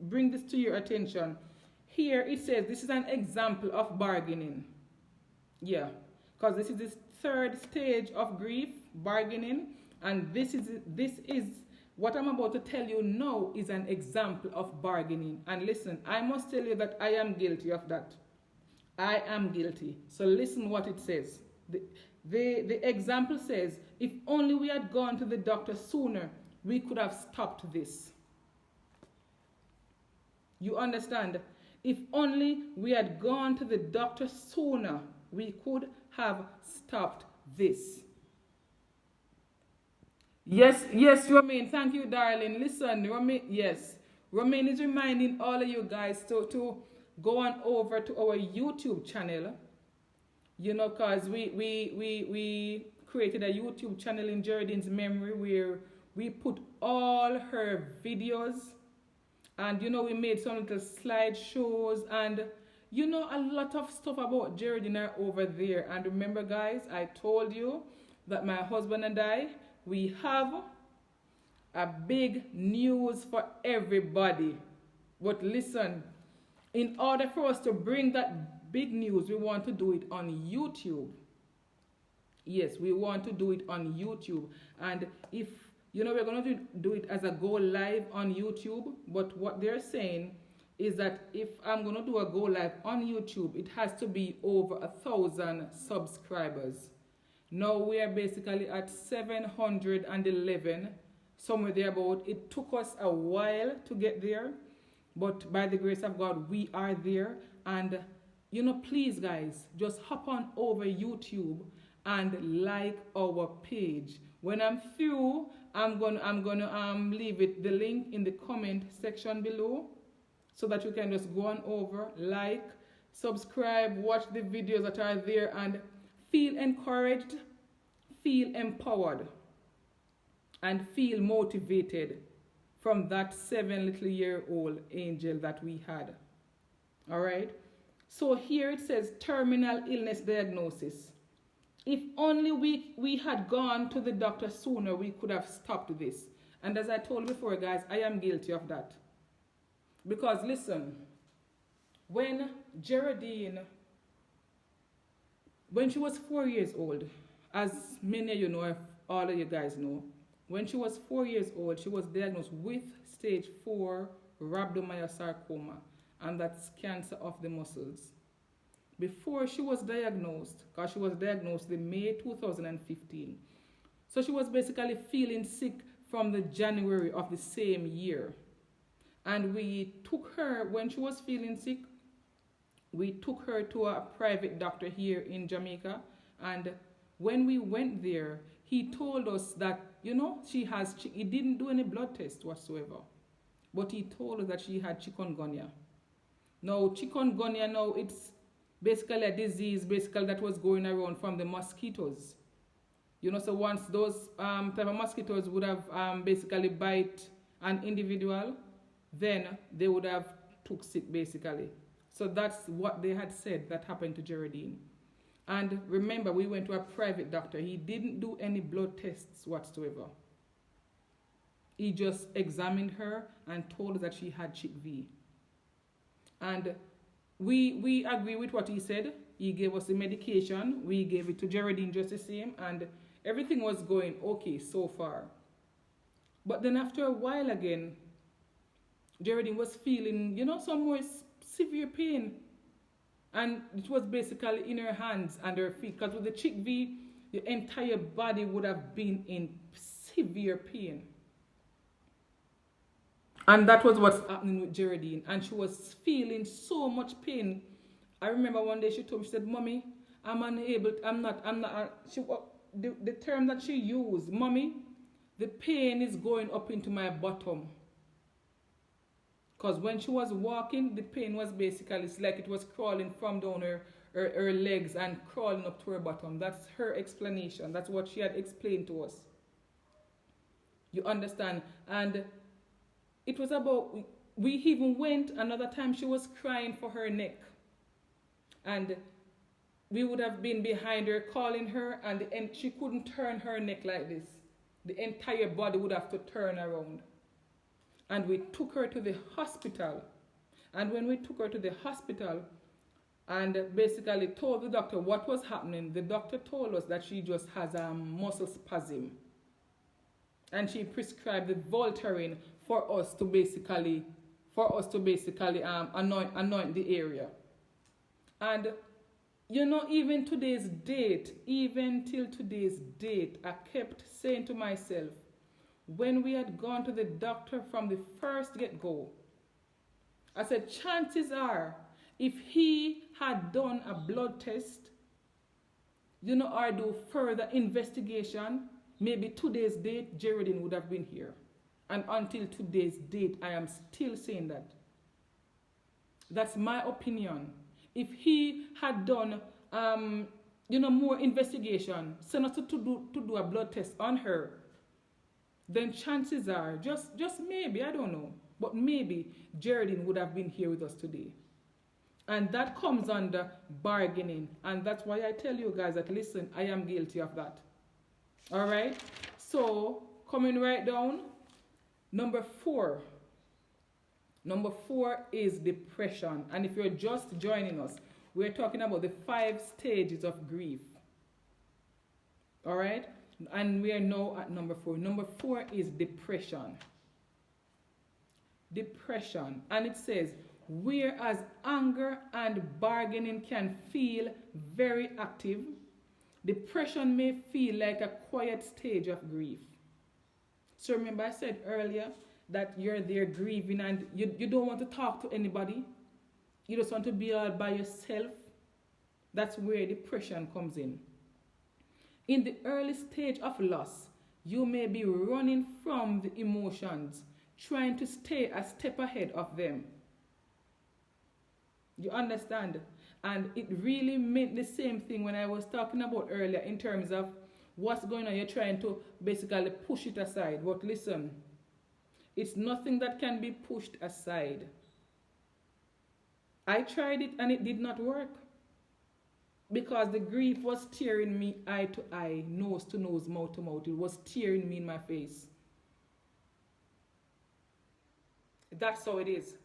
bring this to your attention. Here it says this is an example of bargaining. Yeah, because this is the 3rd stage of grief, bargaining, and this is what I'm about to tell you now is an example of bargaining. And listen, I must tell you that I am guilty of that. I am guilty. So listen what it says. The example says, if only we had gone to the doctor sooner, we could have stopped this. You understand? If only we had gone to the doctor sooner, we could have stopped this. Yes, Romaine, thank you, darling. Listen, Romaine, yes. Romaine is reminding all of you guys to go on over to our YouTube channel. You know, because we created a YouTube channel in Geraldine's memory where we put all her videos. And, you know, we made some little slideshows and, you know, a lot of stuff about Geraldine are over there. And remember, guys, I told you that my husband and I, we have a big news for everybody. But listen, in order for us to bring that big news, we want to do it on YouTube. Yes, we want to do it on YouTube. And if you know, we're going to do it as a go live on YouTube, but what they're saying is that if I'm going to do a go live on YouTube, it has to be over 1,000 subscribers. Now we are basically at 711, somewhere thereabout. It took us a while to get there, but by the grace of God, we are there. And, you know, please, guys, just hop on over YouTube and like our page. When I'm through, I'm gonna leave the link in the comment section below so that you can just go on over, like, subscribe, watch the videos that are there, and feel encouraged, feel empowered, and feel motivated from that 7-little-year-old angel that we had. All right. So here it says terminal illness diagnosis. If only we had gone to the doctor sooner, we could have stopped this. And as I told before, guys, I am guilty of that. Because listen, when Geraldine, when she was 4 years old, as many of you know, if all of you guys know, when she was 4 years old, she was diagnosed with stage 4 rhabdomyosarcoma, and that's cancer of the muscles. Before she was diagnosed, because she was diagnosed in May 2015. So she was basically feeling sick from the January of the same year. And we took her, when she was feeling sick, we took her to a private doctor here in Jamaica. And when we went there, he told us that, you know, he didn't do any blood test whatsoever. But he told us that she had chikungunya. Now, chikungunya, it's basically a disease that was going around from the mosquitoes. You know, so once those type of mosquitoes would have basically bite an individual, then they would have took sick basically. So that's what they had said that happened to Geraldine. And remember, we went to a private doctor. He didn't do any blood tests whatsoever. He just examined her and told us that she had CHIKV. And we agree with what he said. He gave us the medication. We gave it to Geraldine just the same. And everything was going okay so far. But then after a while again, Geraldine was feeling, you know, some more severe pain. And it was basically in her hands and her feet. Because with the CHIKV, the entire body would have been in severe pain. And that was what's happening with Geraldine. And she was feeling so much pain I remember one day she told me, she said, Mommy, I'm unable, I'm not, the term that she used, Mommy, the pain is going up into my bottom. Because when she was walking, the pain was basically, it's like it was crawling from down her legs and crawling up to her bottom. That's her explanation. That's what she had explained to us. You understand? And it was about, we even went another time, she was crying for her neck. And we would have been behind her calling her, and she couldn't turn her neck like this. The entire body would have to turn around. And we took her to the hospital. And when we took her to the hospital and basically told the doctor what was happening, the doctor told us that she just has a muscle spasm. And she prescribed the Voltaren for us to basically anoint the area. And you know, even till today's date, I kept saying to myself, when we had gone to the doctor from the first get-go, I said, chances are, if he had done a blood test, you know, or do further investigation, maybe today's date, Geraldine would have been here. And until today's date, I am still saying that. That's my opinion. If he had done, more investigation, sent us to do a blood test on her, then chances are, just maybe, I don't know, but maybe Geraldine would have been here with us today. And that comes under bargaining. And that's why I tell you guys that, listen, I am guilty of that. All right? So, coming right down, number 4. Number 4 is depression. And if you're just joining us, we're talking about the 5 stages of grief. All right? And we are now at number 4. Number 4 is depression. Depression. And it says, whereas anger and bargaining can feel very active, depression may feel like a quiet stage of grief. So remember I said earlier that you're there grieving and you don't want to talk to anybody. You just want to be all by yourself. That's where depression comes in. In the early stage of loss, you may be running from the emotions, trying to stay a step ahead of them. You understand? And it really meant the same thing when I was talking about earlier in terms of what's going on. You're trying to basically push it aside. But listen, it's nothing that can be pushed aside. I tried it and it did not work. Because the grief was tearing me eye to eye, nose to nose, mouth to mouth. It was tearing me in my face. That's how it is.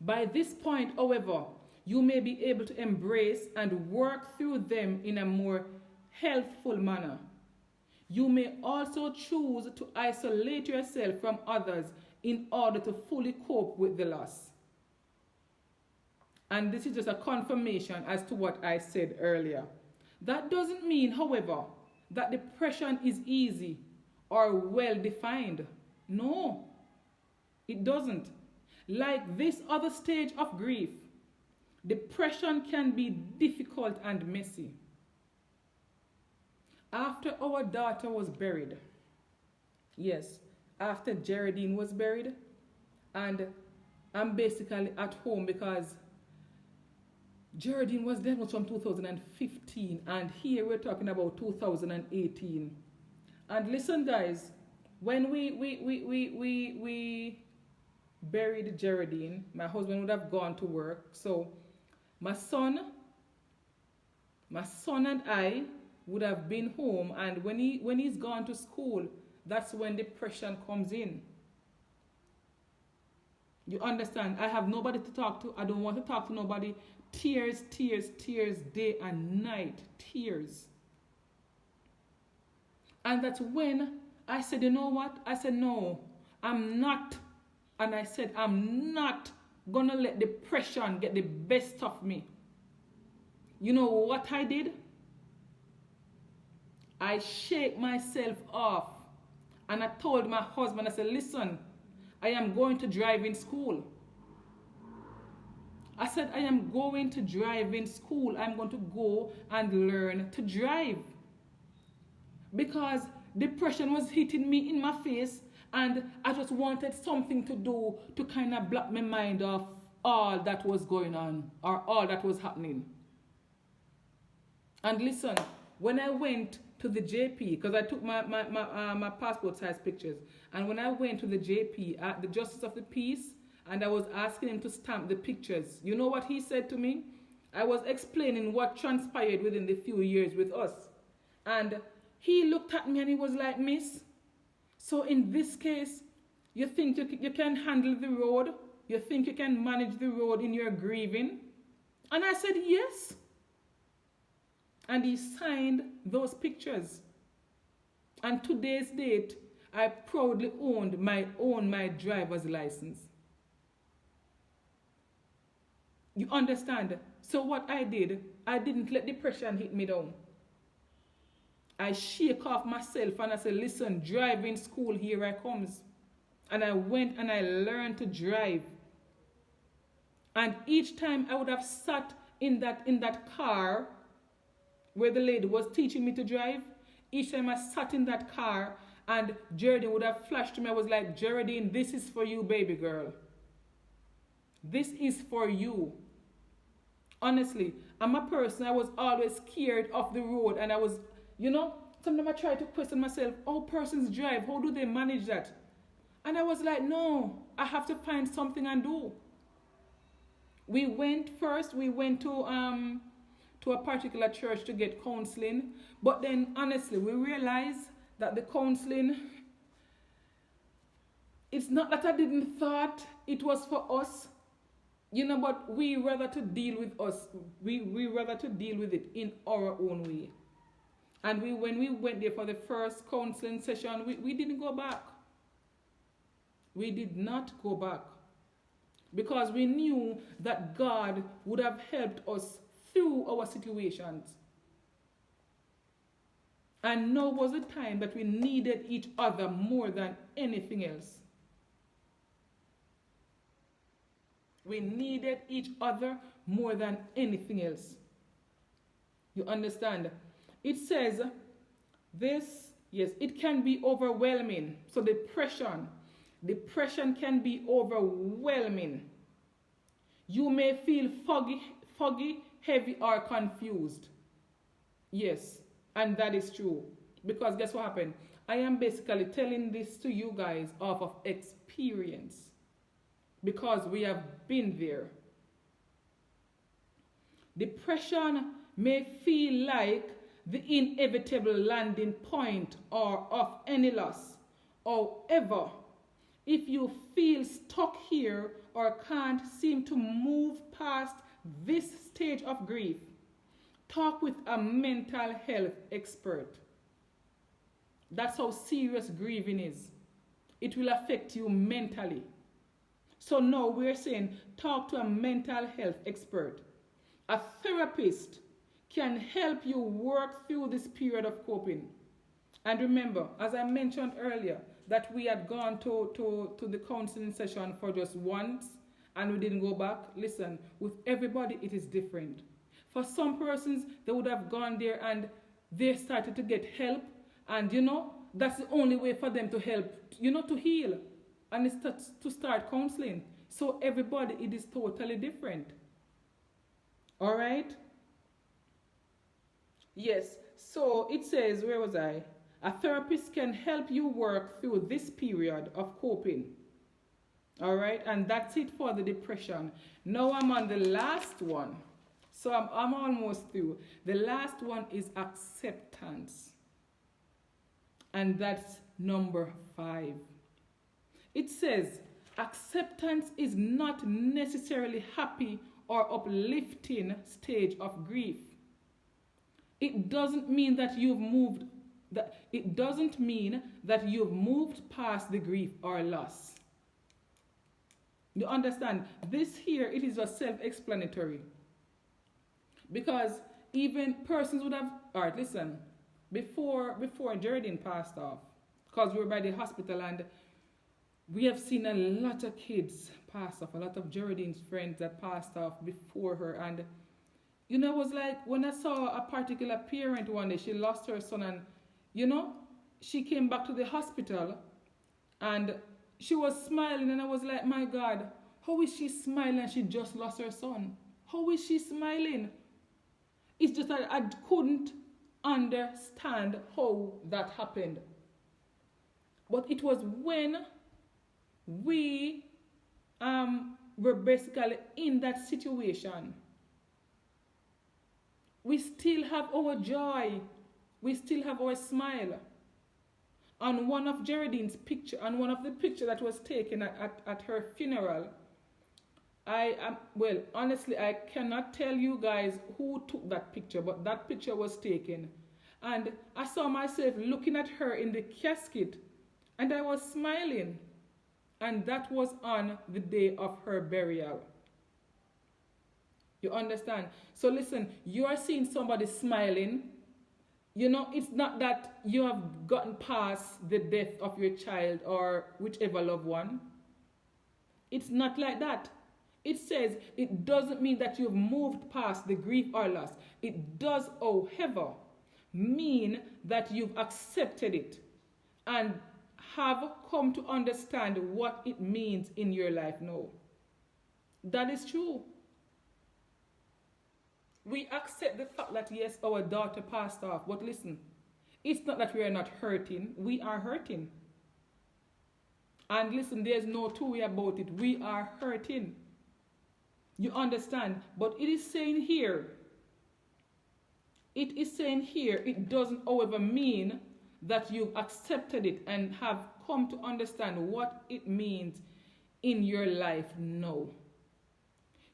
By this point, however, you may be able to embrace and work through them in a more healthful manner. You may also choose to isolate yourself from others in order to fully cope with the loss. And this is just a confirmation as to what I said earlier. That doesn't mean, however, that depression is easy or well defined. No, it doesn't. Like this other stage of grief, depression can be difficult and messy. After our daughter was buried, yes, after Geraldine was buried, and I'm basically at home because Geraldine was diagnosed from 2015, and here we're talking about 2018. And listen, guys, when we buried Geraldine, my husband would have gone to work. So my son and I would have been home, and when he's gone to school, that's when depression comes in. You understand? I have nobody to talk to. I don't want to talk to nobody. Tears, tears, tears, day and night, tears. And that's when I said, you know what? I said, no, I'm not. And I said, I'm not gonna let depression get the best of me. You know what I did? I shake myself off. And I told my husband, I said, listen, I am going to drive in school. I said, I am going to driving school. I'm going to go and learn to drive. Because depression was hitting me in my face, and I just wanted something to do to kind of block my mind off all that was going on or all that was happening. And listen, when I went to the JP, because I took my passport size pictures, and when I went to the JP, the Justice of the Peace, and I was asking him to stamp the pictures, you know what he said to me? I was explaining what transpired within the few years with us. And he looked at me and he was like, Miss, so in this case, you think you can handle the road? You think you can manage the road in your grieving? And I said, yes. And he signed those pictures. And today's date, I proudly own my driver's license. You understand? So what I did, I didn't let depression hit me down. I shake off myself and I said, listen, driving school, here I comes. And I went and I learned to drive. And each time I would have sat in that car where the lady was teaching me to drive, each time I sat in that car and Geraldine would have flashed to me, I was like, Geraldine, this is for you, baby girl. This is for you. Honestly, I'm a person, I was always scared of the road, and I was, sometimes I try to question myself, how persons drive, how do they manage that? And I was like, no, I have to find something and do. We went to a particular church to get counseling, but then honestly, we realized that the counseling, it's not that I didn't thought it was for us, but we rather to deal with us. We rather to deal with it in our own way. And when we went there for the first counseling session, we didn't go back. We did not go back. Because we knew that God would have helped us through our situations. And now was the time that we needed each other more than anything else. We needed each other more than anything else. You understand? It says this, yes, it can be overwhelming. So depression can be overwhelming. You may feel foggy, heavy, or confused. Yes, and that is true. Because guess what happened? I am basically telling this to you guys off of experience. Because we have been there. Depression may feel like the inevitable landing point or of any loss. However, if you feel stuck here or can't seem to move past this stage of grief, talk with a mental health expert. That's how serious grieving is. It will affect you mentally. So now we're saying talk to a mental health expert. A therapist can help you work through this period of coping. And remember, as I mentioned earlier, that we had gone to the counseling session for just once and we didn't go back. Listen, with everybody it is different. For some persons, they would have gone there and they started to get help, and that's the only way for them to help, to heal. And it's to start counseling. So everybody, it is totally different. All right? Yes. So it says, where was I? A therapist can help you work through this period of coping. All right? And that's it for the depression. Now I'm on the last one. So I'm almost through. The last one is acceptance. And that's number 5. It says, acceptance is not necessarily happy or uplifting stage of grief. It doesn't mean that you've moved past the grief or loss. You understand? This here, it is just self-explanatory. Because even persons would have, all right, listen, before Geraldine passed off, because we were by the hospital and we have seen a lot of kids passed off, a lot of Geraldine's friends that passed off before her. And, it was like when I saw a particular parent one day, she lost her son, and, you know, she came back to the hospital and she was smiling, and I was like, my God, how is she smiling and she just lost her son? How is she smiling? It's just that I couldn't understand how that happened. But it was when we were basically in that situation. We still have our joy. We still have our smile. On one of Geraldine's picture, on one of the pictures that was taken at her funeral, honestly, I cannot tell you guys who took that picture, but that picture was taken. And I saw myself looking at her in the casket, and I was smiling. And that was on the day of her burial. You understand? So listen, you are seeing somebody smiling. It's not that you have gotten past the death of your child or whichever loved one. It's not like that. It says it doesn't mean that you've moved past the grief or loss. It does, however, mean that you've accepted it and have come to understand what it means in your life now. That is true. We accept the fact that yes, our daughter passed off, but listen, it's not that we are not hurting. We are hurting. And listen, there's no two way about it. We are hurting. You understand? But it is saying here, it doesn't, however, mean that you've accepted it and have come to understand what it means in your life now.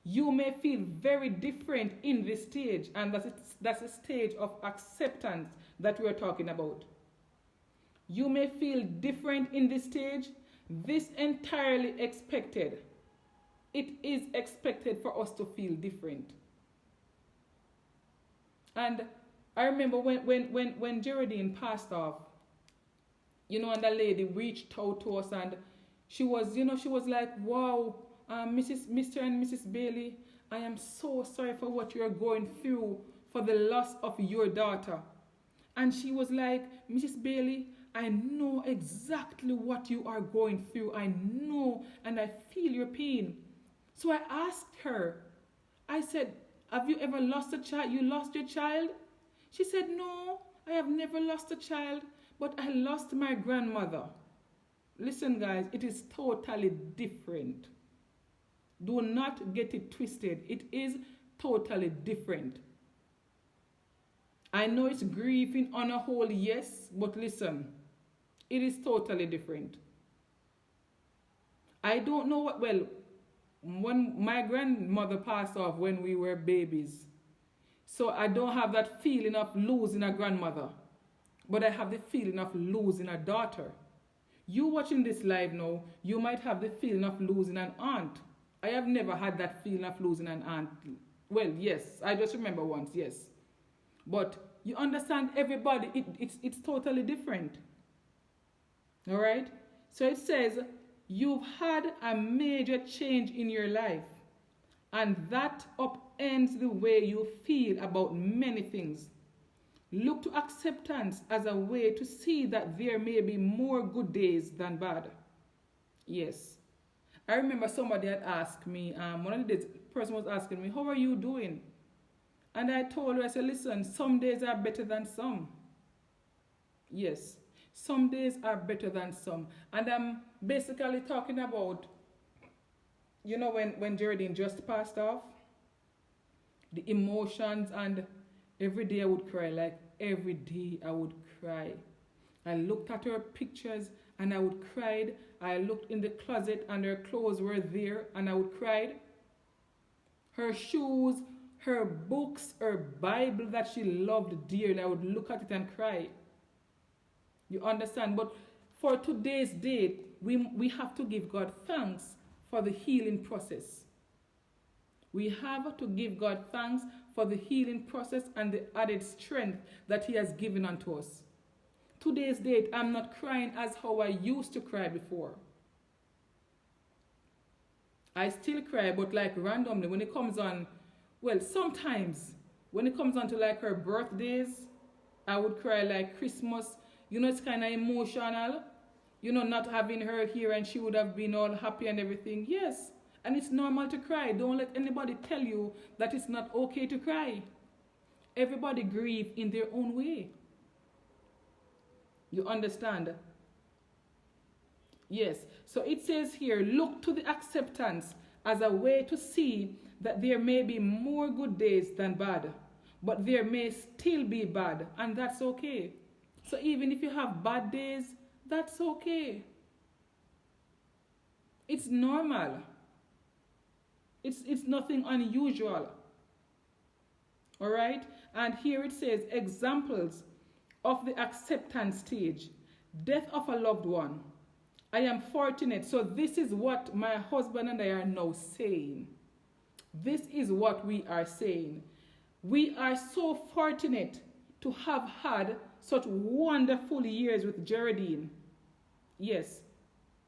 You may feel very different in this stage, and that's a stage of acceptance that we're talking about. You may feel different in this stage. This entirely expected. It is expected for us to feel different. And I remember when Geraldine passed off, and the lady reached out to us, and she was like, wow, Mr. and Mrs. Bailey, I am so sorry for what you're going through for the loss of your daughter. And she was like, Mrs. Bailey, I know exactly what you are going through. I know, and I feel your pain. So I asked her, I said, have you ever lost a child? You lost your child? She said, no, I have never lost a child, but I lost my grandmother. Listen, guys, it is totally different. Do not get it twisted. It is totally different. I know it's grieving on a whole, yes, but listen, it is totally different. I don't know when my grandmother passed off when we were babies, so I don't have that feeling of losing a grandmother, but I have the feeling of losing a daughter. You watching this live now, you might have the feeling of losing an aunt. I have never had that feeling of losing an aunt. Well, yes, I just remember once, yes. But you understand, everybody, it's totally different. All right? So it says, you've had a major change in your life, and that upends the way you feel about many things. Look to acceptance as a way to see that there may be more good days than bad. Yes. I remember somebody had asked me, one of the days, the person was asking me, how are you doing? And I told her, I said, listen, some days are better than some. Yes, some days are better than some. And I'm basically talking about, when Geraldine just passed off, the emotions, and every day I would cry, like every day I would cry. I looked at her pictures and I would cry. I looked in the closet and her clothes were there and I would cry. Her shoes, her books, her Bible that she loved dearly, I would look at it and cry. You understand? But for today's date, we have to give God thanks for the healing process. We have to give God thanks for the healing process and the added strength that He has given unto us. Today's date, I'm not crying as how I used to cry before. I still cry, but like randomly when it comes on, well, sometimes when it comes on to like her birthdays, I would cry like Christmas. You know, it's kind of emotional. You know, not having her here and she would have been all happy and everything. Yes. And it's normal to cry. Don't let anybody tell you that it's not okay to cry. Everybody grieve in their own way. You understand? Yes. So it says here, look to the acceptance as a way to see that there may be more good days than bad, but there may still be bad, and that's okay. So even if you have bad days, that's okay. It's normal. It's nothing unusual. All right? And here it says examples of the acceptance stage. Death of a loved one. I am fortunate. So this is what my husband and I are now saying. This is what we are saying. We are so fortunate to have had such wonderful years with Geraldine. Yes.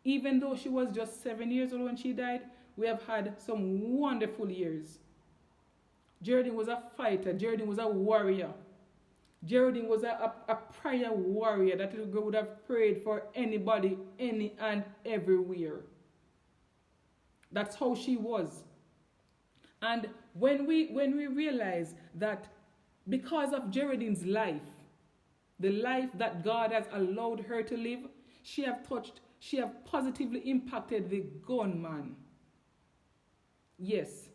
Even though she was just 7 years old when she died, we have had some wonderful years. Geraldine was a fighter. Geraldine was a warrior. Geraldine was a prayer warrior that would have prayed for anybody, any and everywhere. That's how she was. And when we realize that because of Geraldine's life, the life that God has allowed her to live, she have positively impacted the gunman. Yes.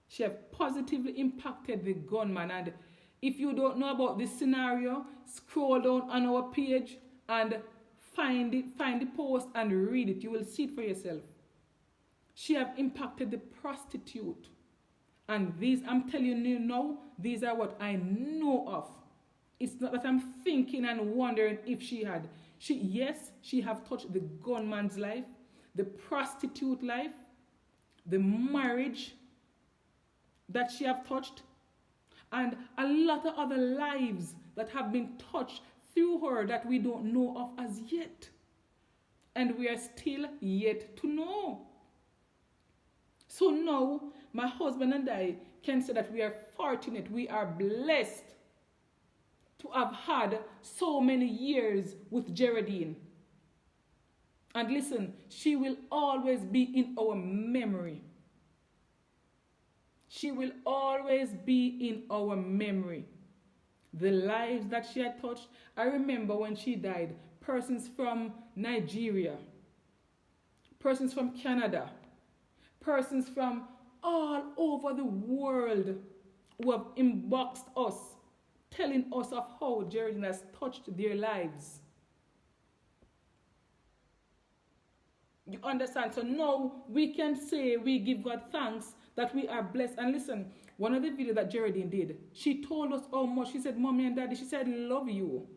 She have positively impacted the gunman. And if you don't know about this scenario, scroll down on our page and find the post and read it. You will see it for yourself. She have impacted the prostitute. And these, I'm telling you now, these are what I know of. It's not that I'm thinking and wondering if she had. Yes, she have touched the gunman's life, the prostitute life, the marriage that she have touched, and a lot of other lives that have been touched through her that we don't know of as yet. And we are still yet to know. So now, my husband and I can say that we are fortunate, we are blessed to have had so many years with Geraldine. And listen, she will always be in our memory. She will always be in our memory. The lives that she had touched. I remember when she died, persons from Nigeria, persons from Canada, persons from all over the world who have inboxed us, telling us of how Geraldine has touched their lives. You understand? So now we can say we give God thanks that we are blessed. And listen, one of the videos that Geraldine did, she told us how much. She said, Mommy and Daddy, she said, love you.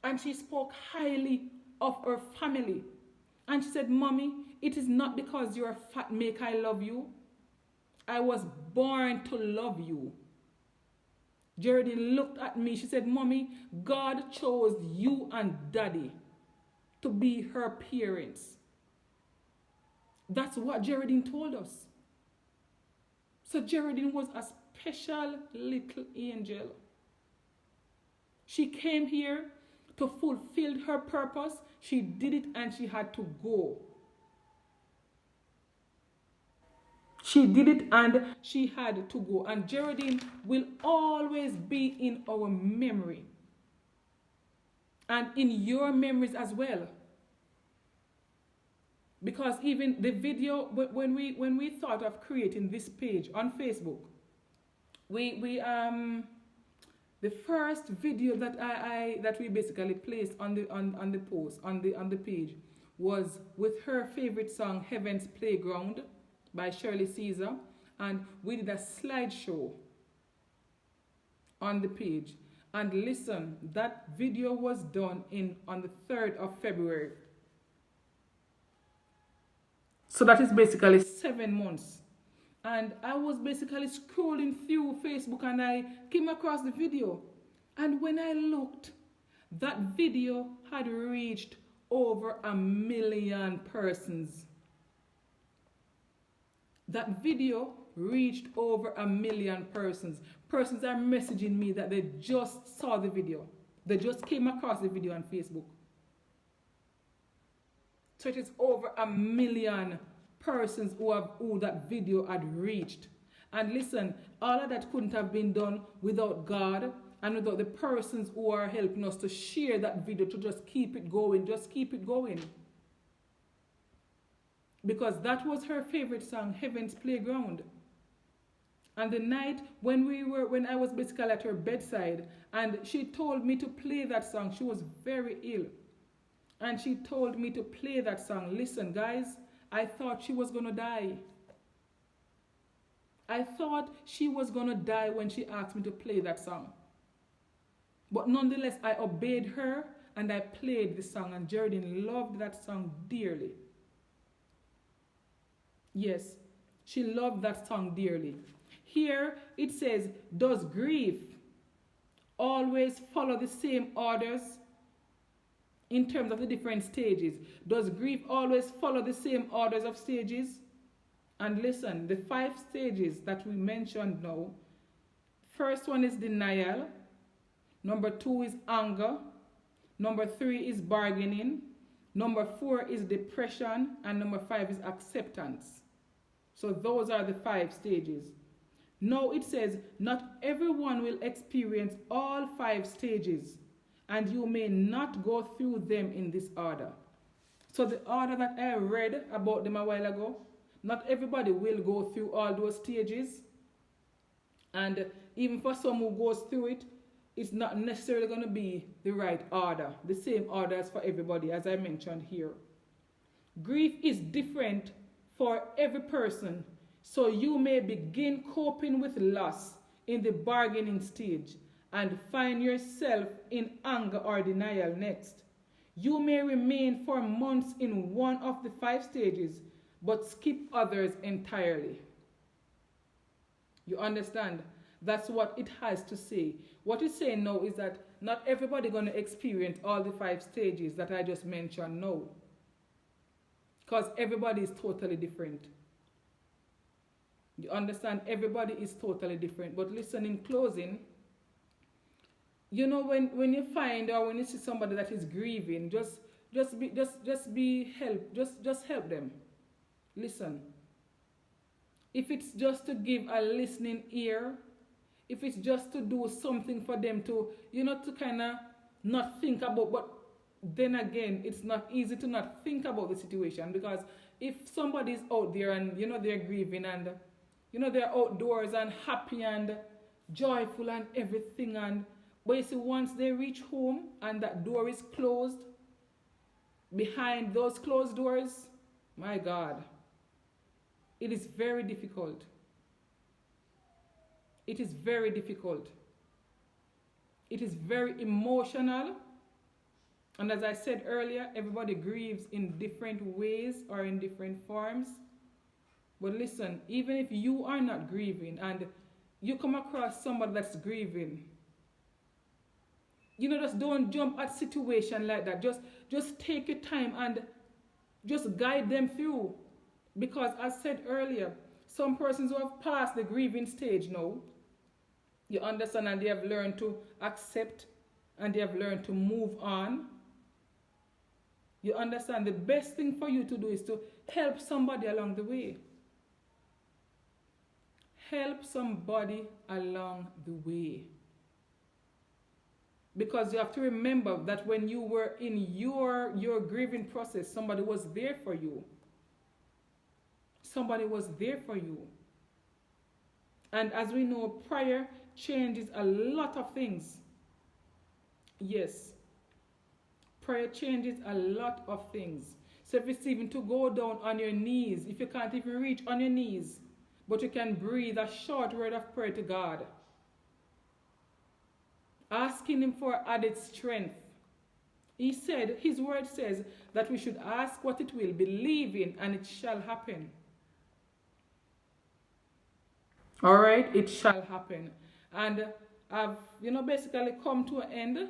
And she spoke highly of her family. And she said, Mommy, it is not because you're fat make I love you. I was born to love you. Geraldine looked at me. She said, Mommy, God chose you and Daddy to be her parents. That's what Geraldine told us. So Geraldine was a special little angel. She came here to fulfill her purpose. She did it and she had to go. She did it and she had to go. And Geraldine will always be in our memory. And in your memories as well. Because even the video, when we thought of creating this page on Facebook, the first video that we basically placed on the post on the page was with her favorite song Heaven's Playground by Shirley Caesar, and we did a slideshow on the page. And listen, that video was done on the 3rd of February. So that is basically 7 months. And I was basically scrolling through Facebook and I came across the video. And when I looked, that video had reached over 1 million persons. That video reached over 1 million persons. Persons are messaging me that they just saw the video. They just came across the video on Facebook. So it is over 1 million persons who that video had reached. And listen, all of that couldn't have been done without God and without the persons who are helping us to share that video, to just keep it going. Just keep it going. Because that was her favorite song, Heaven's Playground. And the night when I was basically at her bedside, and she told me to play that song. She was very ill. And she told me to play that song. Listen, guys, I thought she was going to die. I thought she was going to die when she asked me to play that song. But nonetheless, I obeyed her and I played the song. And Geraldine loved that song dearly. Yes, she loved that song dearly. Here it says, does grief always follow the same orders in terms of the different stages? Does grief always follow the same orders of stages? And listen, the 5 stages that we mentioned now. First one is denial. Number 2 is anger. Number 3 is bargaining. Number 4 is depression. And number 5 is acceptance. So those are the 5 stages. Now it says, not everyone will experience all 5 stages, and you may not go through them in this order. So the order that I read about them a while ago, not everybody will go through all those stages. And even for some who goes through it, it's not necessarily going to be the right order, the same order as for everybody, as I mentioned here. Grief is different for every person. So you may begin coping with loss in the bargaining stage and find yourself in anger or denial next. You may remain for months in one of the 5 stages, but skip others entirely. You understand? That's what it has to say. What it's saying now is that not everybody going to experience all the 5 stages that I just mentioned now. Because everybody is totally different. You understand? Everybody is totally different. But listen, in closing, you know, when you find or when you see somebody that is grieving, just help them. Listen. If it's just to give a listening ear, if it's just to do something for them to, you know, to kind of not think about, but then again, it's not easy to not think about the situation, because if somebody's out there and, you know, they're grieving and, you know, they're outdoors and happy and joyful and everything, and but you see, once they reach home and that door is closed, behind those closed doors, my God, it is very difficult. It is very difficult. It is very emotional. And as I said earlier, everybody grieves in different ways or in different forms. But listen, even if you are not grieving and you come across somebody that's grieving, you know, just don't jump at situation like that. Just take your time and just guide them through. Because as I said earlier, some persons who have passed the grieving stage now, you understand, and they have learned to accept and they have learned to move on. You understand, the best thing for you to do is to help somebody along the way. Help somebody along the way. Because you have to remember that when you were in your grieving process, somebody was there for you. Somebody was there for you. And as we know, prayer changes a lot of things. Yes. Prayer changes a lot of things. So if it's even to go down on your knees, if you can't even reach on your knees, but you can breathe a short word of prayer to God, asking Him for added strength. He said, His word says that we should ask what it will, believing, and it shall happen. All right, it shall happen. And I've, basically come to an end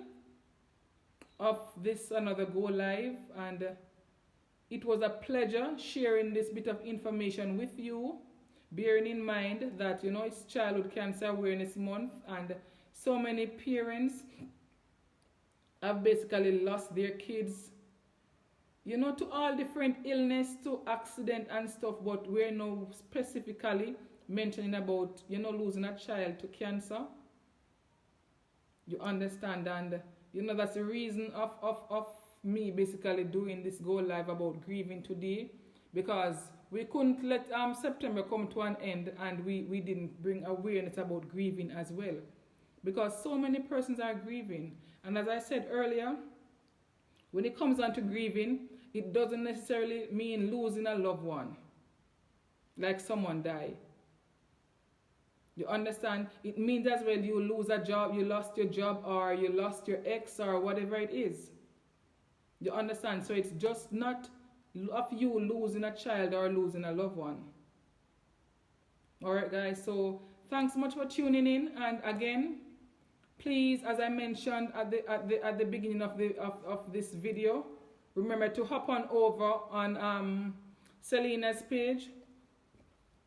of this another go live, and it was a pleasure sharing this bit of information with you, bearing in mind that it's Childhood Cancer Awareness Month, and so many parents have basically lost their kids, to all different illness, to accident and stuff. But we're now specifically mentioning about losing a child to cancer. You understand? And that's the reason of me basically doing this go live about grieving today, because we couldn't let September come to an end and we didn't bring awareness about grieving as well, because so many persons are grieving. And as I said earlier, when it comes down to grieving, it doesn't necessarily mean losing a loved one, like someone died. You understand? It means as well you lose a job, you lost your job, or you lost your ex, or whatever it is. You understand? So it's just not of you losing a child or losing a loved one. Alright guys, so thanks so much for tuning in. And again, please, as I mentioned at the beginning of this video, remember to hop on over on Selina's page.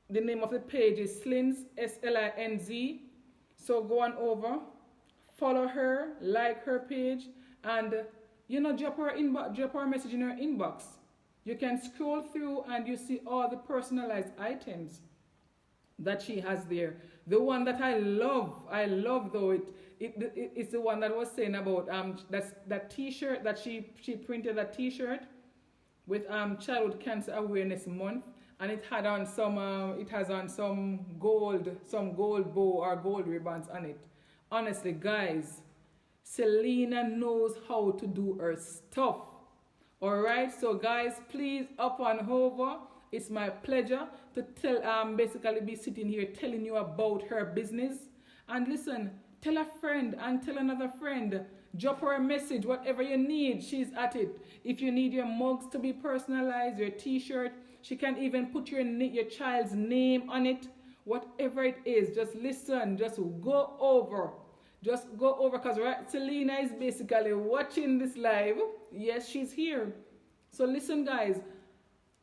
The name of the page is Slinz, S-L-I-N-Z. So go on over, follow her, like her page, and drop her message in her inbox. You can scroll through and you see all the personalized items that she has there. The one that I love though, it's the one that was saying about that t-shirt that she printed, that t-shirt with Childhood Cancer Awareness Month, and it had on some gold bow or gold ribbons on it. Honestly guys, Selena knows how to do her stuff. Alright, so guys, please up on over. It's my pleasure to basically be sitting here telling you about her business. And listen, tell a friend and tell another friend. Drop her a message, whatever you need, she's at it. If you need your mugs to be personalized, your t-shirt, she can even put your child's name on it. Whatever it is, just listen, just go over. Just go over, because Selena is basically watching this live. Yes, she's here. So listen guys,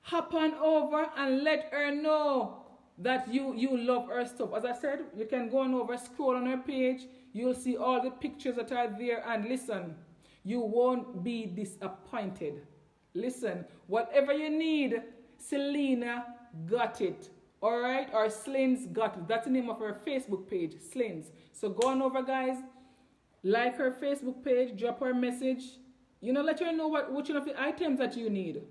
hop on over and let her know that you love her stuff. As I said, you can go on over, scroll on her page. You'll see all the pictures that are there, and listen, you won't be disappointed. Listen, whatever you need, Selena got it. Alright, or Slinz got it. That's the name of her Facebook page, Slinz. So go on over guys, like her Facebook page, drop her a message. Let her know which one of the items that you need.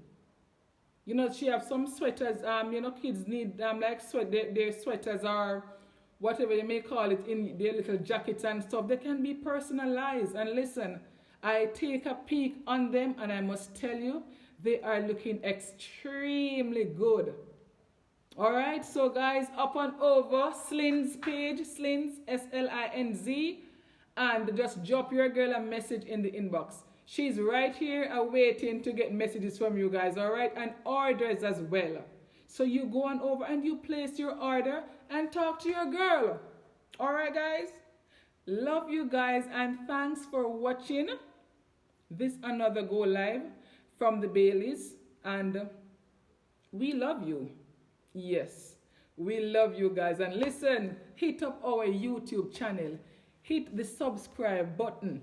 She have some sweaters, kids need like their sweaters or whatever you may call it, in their little jackets and stuff. They can be personalized. And listen, I take a peek on them and I must tell you, they are looking extremely good. Alright, so guys, up on over Slinz page, Slinz, S-L-I-N-Z, and just drop your girl a message in the inbox. She's right here awaiting to get messages from you guys, alright, and orders as well. So you go on over and you place your order and talk to your girl. Alright guys, love you guys, and thanks for watching this another go live from the Baileys, and we love you. Yes, we love you guys. And listen, hit up our YouTube channel, hit the subscribe button.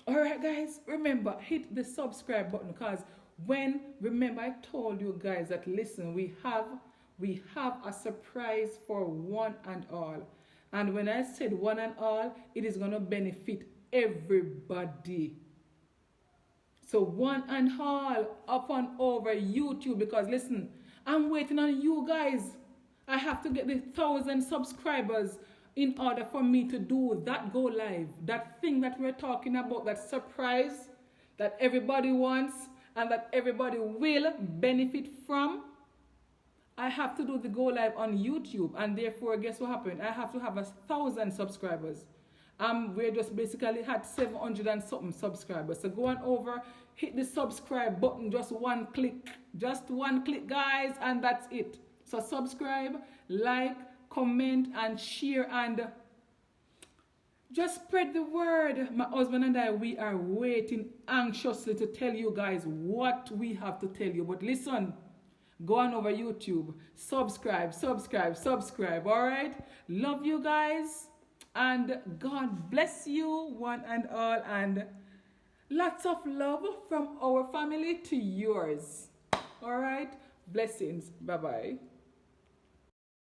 Alright guys, remember, hit the subscribe button, because remember I told you guys that listen, we have a surprise for one and all. And when I said one and all, it is going to benefit everybody. So one and all, up and over YouTube, because listen, I'm waiting on you guys. I have to get the 1,000 subscribers in order for me to do that go live, that thing that we're talking about, that surprise that everybody wants and that everybody will benefit from. I have to do the go live on YouTube, and therefore guess what happened? I have to have 1,000 subscribers. We just basically had 700 and something subscribers. So go on over, hit the subscribe button, just one click guys, and that's it. So subscribe, like, comment and share, and Just spread the word. My husband and I, we are waiting anxiously to tell you guys what we have to tell you. But listen, go on over YouTube, subscribe, subscribe, subscribe. All right? Love you guys. And God bless you, one and all. And lots of love from our family to yours. All right? Blessings. Bye-bye.